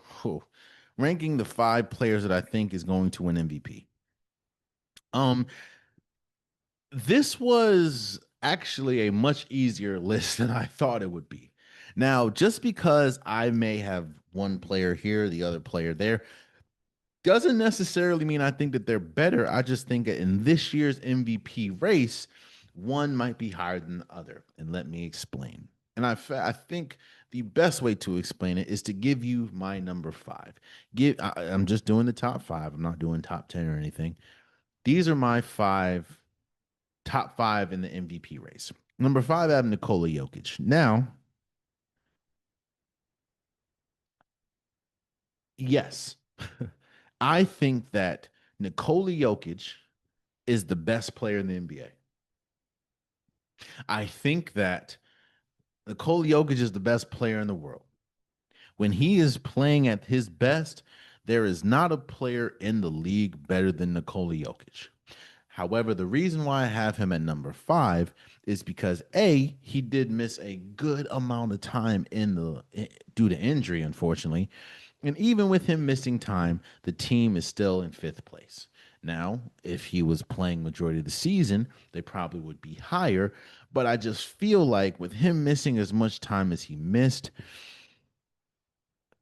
ranking the five players that I think is going to win MVP. Um, this was actually a much easier list than I thought it would be. Now, just because I may have one player here, the other player there, doesn't necessarily mean I think that they're better. I just think that in this year's MVP race, one might be higher than the other. And let me explain. And I think the best way to explain it is to give you my number five. I'm just doing the top five. I'm not doing top 10 or anything. These are my top five in the MVP race. Number five, I have Nikola Jokic. Now, yes, I think that Nikola Jokic is the best player in the NBA. I think that Nikola Jokic is the best player in the world. When he is playing at his best, there is not a player in the league better than Nikola Jokic. However, the reason why I have him at number five is because A, he did miss a good amount of time due to injury, unfortunately. And even with him missing time, the team is still in fifth place. Now, if he was playing majority of the season, they probably would be higher. But I just feel like with him missing as much time as he missed,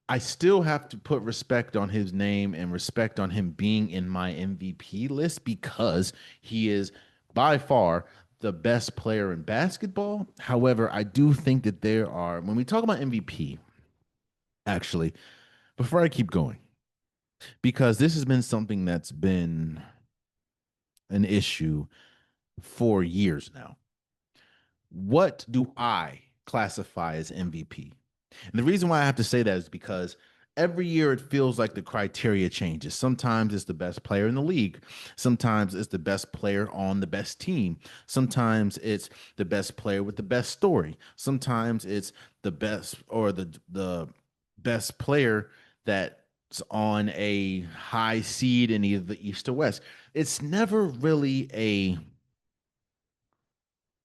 I still have to put respect on his name and respect on him being in my MVP list because he is by far the best player in basketball. However, I do think that there are, when we talk about MVP, actually, before I keep going, because this has been something that's been an issue for years now. What do I classify as MVP? And the reason why I have to say that is because every year it feels like the criteria changes. Sometimes it's the best player in the league. Sometimes it's the best player on the best team. Sometimes it's the best player with the best story. Sometimes it's the best or the best player that's on a high seed in either the East or West. It's never really a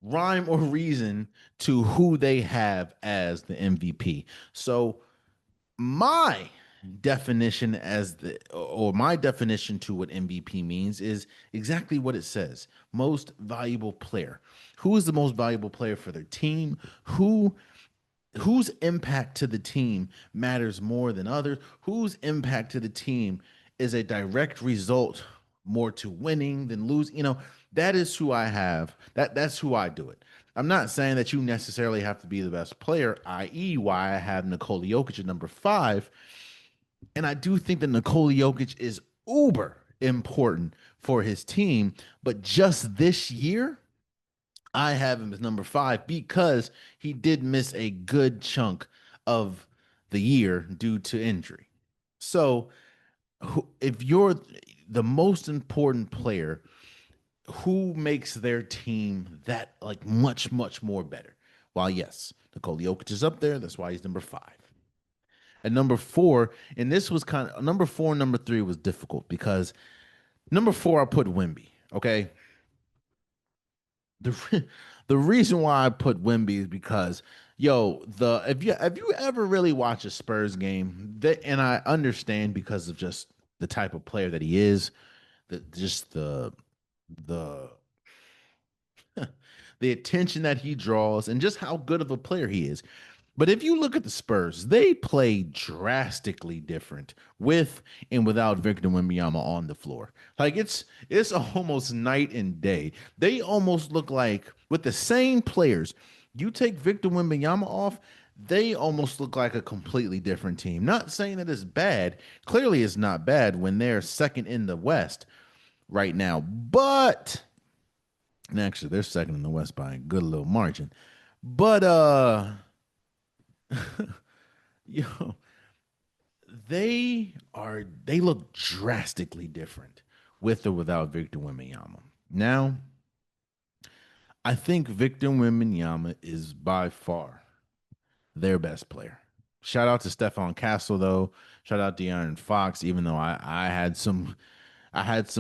rhyme or reason to who they have as the MVP. So my definition as the or my definition to what MVP means is exactly what it says. Most valuable player. Who is the most valuable player for their team? Whose impact to the team matters more than others? Whose impact to the team is a direct result more to winning than losing? That is who I have. That's who I do it. I'm not saying that you necessarily have to be the best player, i.e., why I have Nikola Jokic at number 5. And I do think that Nikola Jokic is uber important for his team, but just this year, I have him as number 5 because he did miss a good chunk of the year due to injury. So, if you're the most important player, who makes their team that like much, much more better? Well, yes, Nikola Jokic is up there. That's why he's number 5. At number 4, and this was kind of number 4 and number 3 was difficult because number 4, I put Wimby. Okay, the the reason why I put Wimby is because the if you ever really watch a Spurs game, and I understand because of just the type of player that he is, just the the attention that he draws and just how good of a player he is. But if you look at the Spurs, they play drastically different with and without Victor Wembanyama on the floor. Like it's almost night and day. They almost look like with the same players. You take Victor Wembanyama off, they almost look like a completely different team. Not saying that it's bad. Clearly, it's not bad when they're second in the West right now. But and actually, they're second in the West by a good little margin. But yo, they look drastically different with or without Victor Wembanyama. Now, I think Victor Wembanyama is by far their best player. Shout out to Stephon Castle though. Shout out De'Aaron Fox. Even though I had some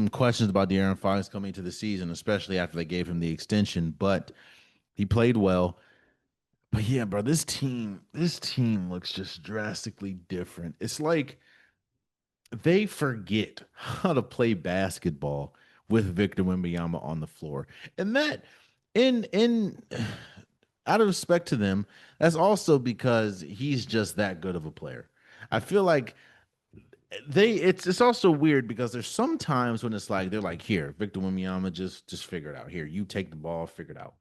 questions about De'Aaron Fox coming to the season, especially after they gave him the extension, but he played well. But yeah, bro, this team looks just drastically different. It's like they forget how to play basketball with Victor Wembanyama on the floor. And that in out of respect to them, that's also because he's just that good of a player. I feel like it's also weird because there's some times when it's like they're like, here, Victor Wembanyama, just figure it out. Here, you take the ball, figure it out.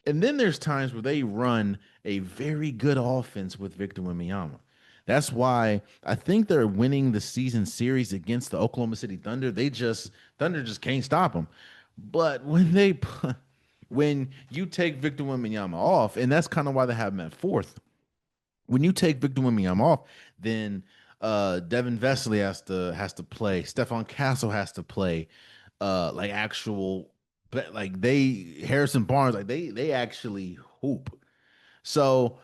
And then there's times where they run a very good offense with Victor Wembanyama. That's why I think they're winning the season series against the Oklahoma City Thunder. Thunder just can't stop them. But when you take Victor Wembanyama off, and that's kind of why they have him at 4th. When you take Victor Wembanyama off, then Devin Vesely has to play. Stephon Castle has to play. Like actual, but like they Harrison Barnes, like they actually hoop. So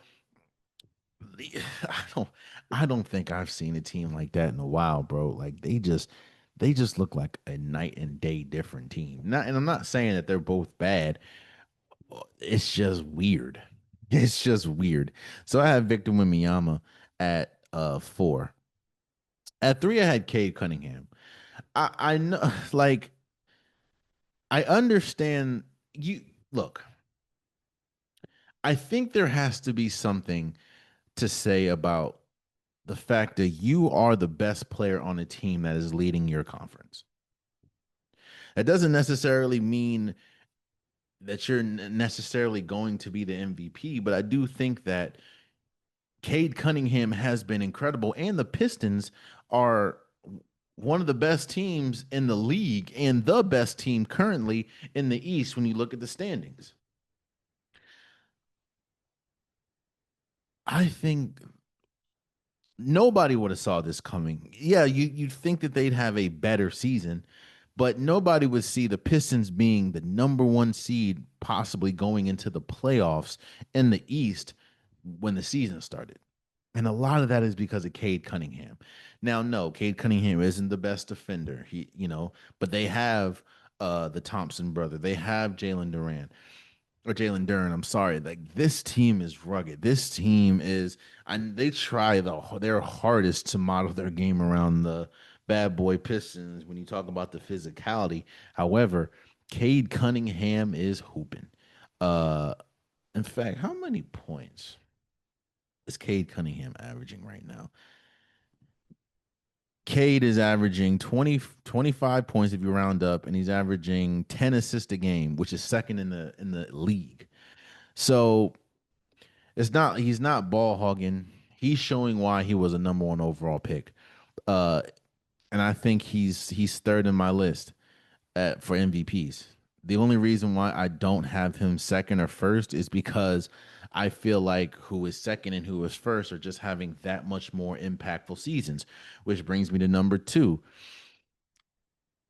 I don't I don't think I've seen a team like that in a while, bro. Like they just look like a night and day different team. Not, and I'm not saying that they're both bad. It's just weird. It's just weird. So I have Victor Wembanyama at 4. At 3, I had Cade Cunningham. I know, like I understand you. Look, I think there has to be something to say about the fact that you are the best player on a team that is leading your conference. That doesn't necessarily mean that you're necessarily going to be the MVP, but I do think that Cade Cunningham has been incredible, and the Pistons are one of the best teams in the league and the best team currently in the East when you look at the standings. I think nobody would have saw this coming. Yeah, you'd think that they'd have a better season, but nobody would see the Pistons being the number 1 seed, possibly going into the playoffs in the East when the season started. And a lot of that is because of Cade Cunningham. Now, no, Cade Cunningham isn't the best defender. But they have the Thompson brother. They have Jalen Duran. or Jalen Duren. I'm sorry. Like this team is rugged. This team is, and they try their hardest to model their game around the bad boy Pistons. When you talk about the physicality, however, Cade Cunningham is hooping. Uh, in fact, how many points is Cade Cunningham averaging right now? Cade is averaging 25 points if you round up, and he's averaging 10 assists a game, which is second in the league. So it's not he's not ball hogging. He's showing why he was a number one overall pick. Uh, and I think he's third in my list for MVPs. The only reason why I don't have him second or first is because I feel like who is second and who is first are just having that much more impactful seasons, which brings me to number two.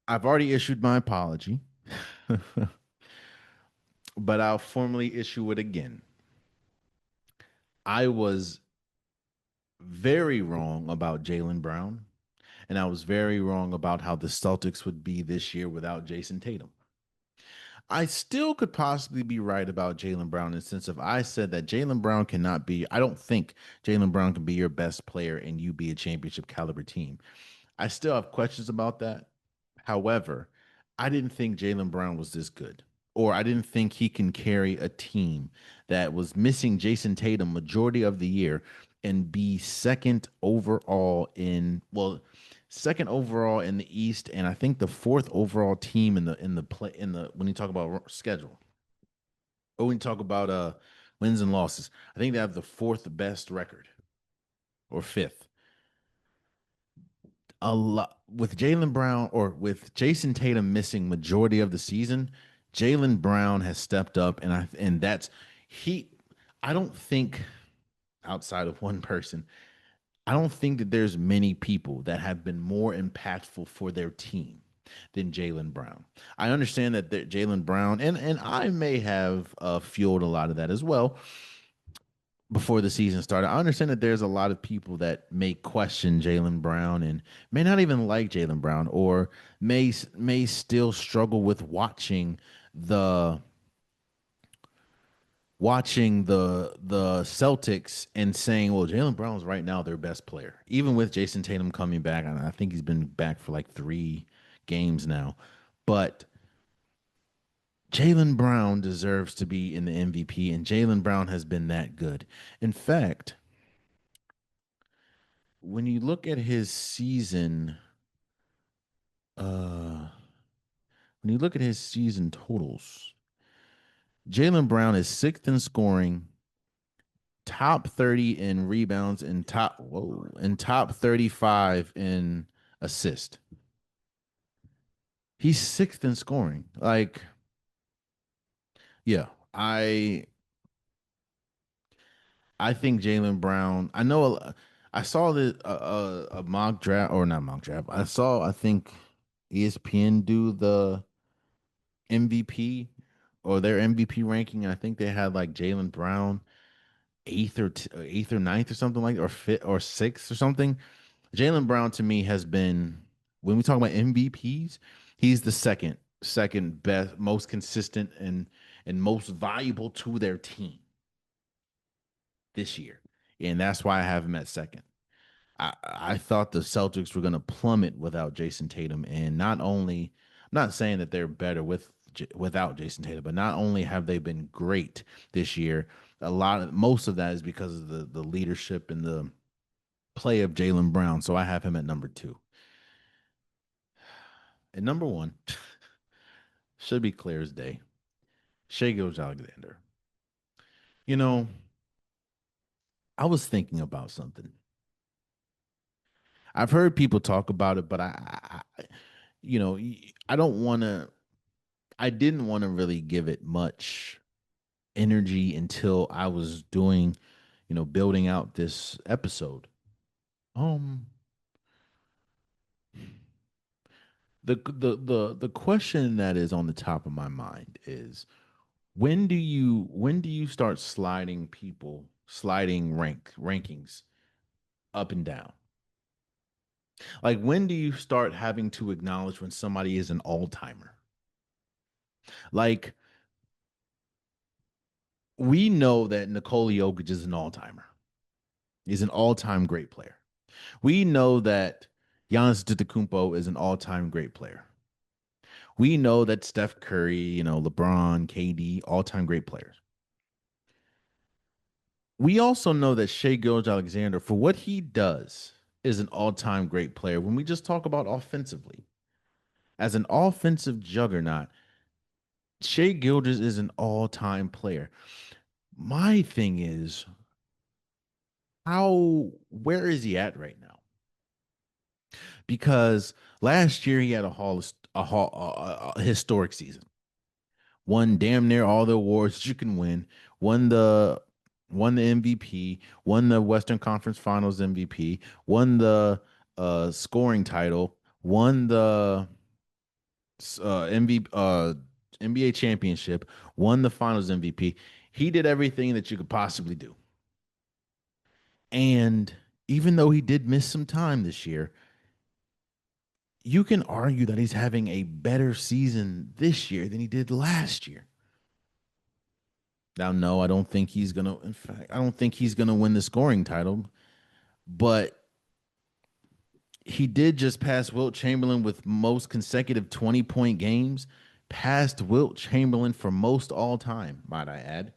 I've already issued my apology, but I'll formally issue it again. I was very wrong about Jalen Brown, and I was very wrong about how the Celtics would be this year without Jason Tatum. I still could possibly be right about Jalen Brown in the sense of I said that Jalen Brown cannot be, I don't think Jalen Brown can be your best player and you be a championship caliber team. I still have questions about that. However, I didn't think Jalen Brown was this good, or I didn't think he can carry a team that was missing Jason Tatum majority of the year and be second overall second overall in the East, and I think the fourth overall team in the play in the when you talk about schedule or when you talk about wins and losses. I think they have the fourth best record or fifth. A lot with Jalen Brown or with Jason Tatum missing majority of the season, Jalen Brown has stepped up, and that's he. I don't think outside of one person, I don't think that there's many people that have been more impactful for their team than Jalen Brown. I understand that Jalen Brown and I may have fueled a lot of that as well before the season started. I understand that there's a lot of people that may question Jalen Brown and may not even like Jalen Brown or may still struggle with the the Celtics and saying, well, Jalen Brown's right now their best player, even with Jason Tatum coming back. And I think he's been back for like 3 games now, but Jalen Brown deserves to be in the MVP, and Jalen Brown has been that good. In fact, when you look at his season, uh, when you look at his season totals, Jalen Brown is sixth in scoring, top 30 in rebounds, and top 35 in assist. He's sixth in scoring. Like, yeah, I think Jalen Brown. I saw a mock draft or not mock draft. I think ESPN do the MVP or their MVP ranking. And I think they had like Jalen Brown eighth or ninth or something like or fifth or sixth or something. Jalen Brown to me has been when we talk about MVPs, he's the second best, most consistent and most valuable to their team this year, and that's why I have him at second. I thought the Celtics were going to plummet without Jason Tatum, and not only I'm not saying that they're better without Jason Tatum, but not only have they been great this year, most of that is because of the leadership and the play of Jalen Brown. So I have him at number two. And number one should be clear as day. Shea Gilgeous-Alexander. You know, I was thinking about something. I've heard people talk about it, but you know, I don't want to. I didn't want to really give it much energy until I was doing, building out this episode. Um, the question that is on the top of my mind is when do you start sliding rankings up and down? Like when do you start having to acknowledge when somebody is an all timer? Like We know that Nikola Jokic is an all timer. He's an all time great player. We know that Giannis Antetokounmpo is an all time great player. We know that Steph Curry, LeBron, KD, all time great players. We also know that Shea Gilgeous Alexander, for what he does, is an all time great player. When we just talk about offensively, as an offensive juggernaut, Shea Gilgeous is an all time player. My thing is, where is he at right now? Because last year he had a historic season. Won damn near all the awards you can win. Won the won the MVP. Won the Western Conference Finals MVP. Won the scoring title. Won the NBA championship. Won the Finals MVP. He did everything that you could possibly do. And even though he did miss some time this year, you can argue that he's having a better season this year than he did last year. Now, no, I don't think he's gonna. In fact, I don't think he's gonna win the scoring title. But he did just pass Wilt Chamberlain with most consecutive 20-point games, passed Wilt Chamberlain for most all time. Might I add?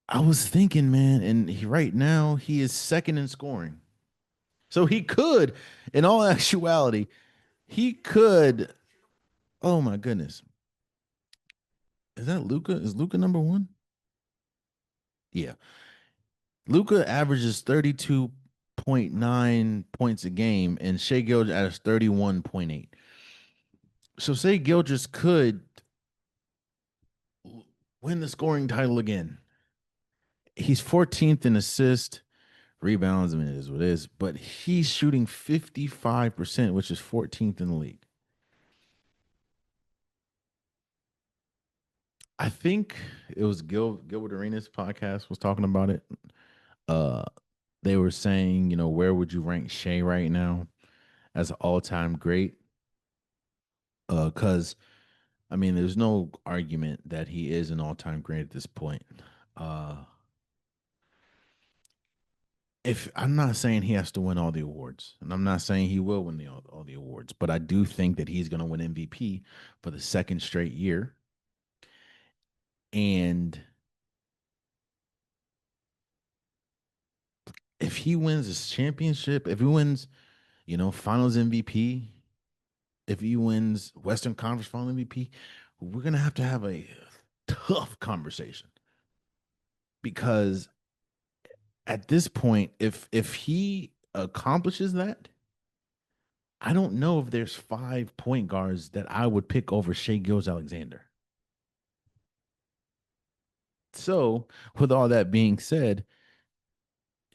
I was thinking, man, and right now he is second in scoring. So he could, in all actuality, he could. Oh my goodness, is that Luca? Is Luca number one? Yeah, Luca averages 32.9 points a game, and Shea Gilgeous averages 31.8. So Shea Gilgeous could win the scoring title again. He's 14th in assist, rebounds. I mean, it is what it is, but he's shooting 55%, which is 14th in the league. I think it was Gilbert Arenas podcast was talking about it. Uh, they were saying, where would you rank Shea right now as an all-time great? Because I mean, there's no argument that he is an all-time great at this point. Uh, if I'm not saying he has to win all the awards, and I'm not saying he will win all the awards, but I do think that he's going to win MVP for the second straight year. And if he wins this championship, if he wins, Finals MVP, if he wins Western Conference Final MVP, we're going to have a tough conversation because at this point, if he accomplishes that, I don't know if there's 5 point guards that I would pick over Shea Gills Alexander. So, with all that being said,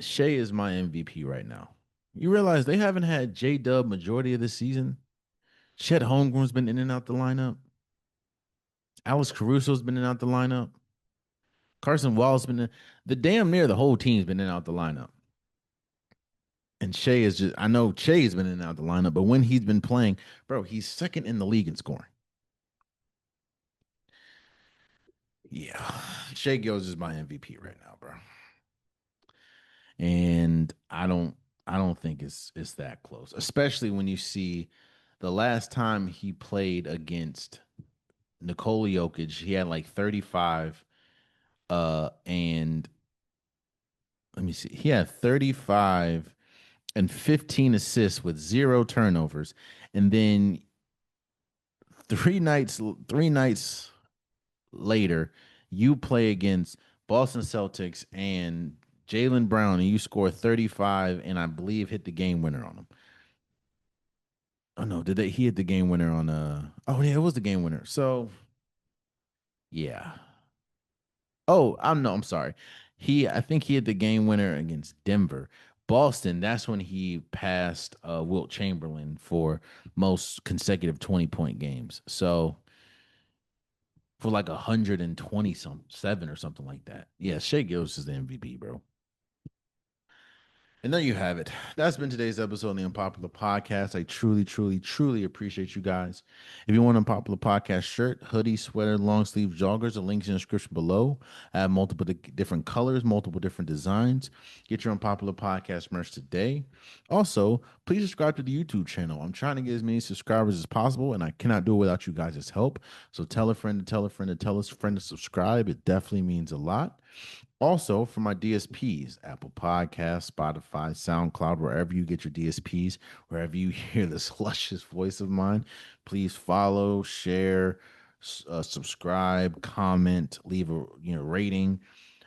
Shea is my MVP right now. You realize they haven't had J Dub majority of the season. Chet Holmgren's been in and out the lineup. Alex Caruso's been in and out the lineup. Carson Wall's been in. The damn near the whole team's been in and out the lineup. And Shea is just, I know Shea's been in and out the lineup, but when he's been playing, bro, he's second in the league in scoring. Yeah. Shea Gills is my MVP right now, bro. And I don't think it's that close, especially when you see the last time he played against Nikola Jokic, he had like 35 and let me see. He had 35 and 15 assists with zero turnovers. And then three nights later, you play against Boston Celtics and Jalen Brown, and you score 35, and I believe hit the game winner on them. Oh no, did they? He hit the game winner on Oh yeah, it was the game winner. So yeah. Oh, I'm no, I'm sorry. I think he hit the game winner against Denver. Boston, that's when he passed Wilt Chamberlain for most consecutive 20-point games. So for like 120 some 7 or something like that. Yeah, Shea Gilgeous is the MVP, bro. And there you have it. That's been today's episode of the Unpopular Podcast. I truly, truly, truly appreciate you guys. If you want an Unpopular Podcast shirt, hoodie, sweater, long sleeve joggers, the links in the description below. I have multiple different colors, multiple different designs. Get your Unpopular Podcast merch today. Also, please subscribe to the YouTube channel. I'm trying to get as many subscribers as possible, and I cannot do it without you guys' help. So tell a friend to tell a friend to tell a friend to subscribe. It definitely means a lot. Also, for my DSPs, Apple Podcasts, Spotify, SoundCloud, wherever you get your DSPs, wherever you hear this luscious voice of mine, please follow, share, subscribe, comment, leave a rating.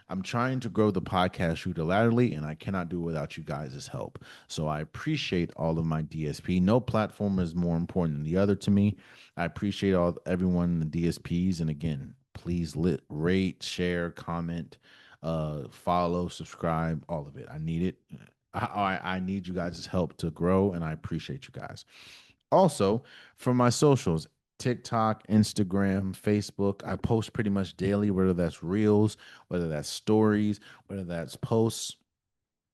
I'm trying to grow the podcast unilaterally, and I cannot do it without you guys' help. So I appreciate all of my DSP. No platform is more important than the other to me. I appreciate all everyone in the DSPs, and again, please rate, share, comment, follow, subscribe, all of it. I need it. I need you guys' help to grow, and I appreciate you guys. Also, for my socials, TikTok, Instagram, Facebook, I post pretty much daily, whether that's reels, whether that's stories, whether that's posts.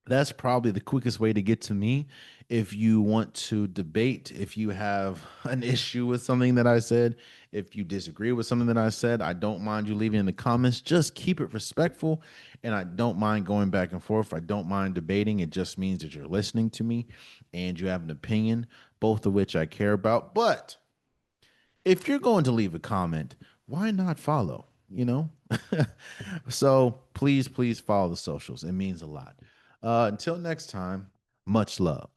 That's probably the quickest way to get to me. If you want to debate, if you have an issue with something that I said, if you disagree with something that I said, I don't mind you leaving in the comments. Just keep it respectful. And I don't mind going back and forth. I don't mind debating. It just means that you're listening to me and you have an opinion, both of which I care about. But if you're going to leave a comment, why not follow? You know? So please, please follow the socials. It means a lot. Until next time, much love.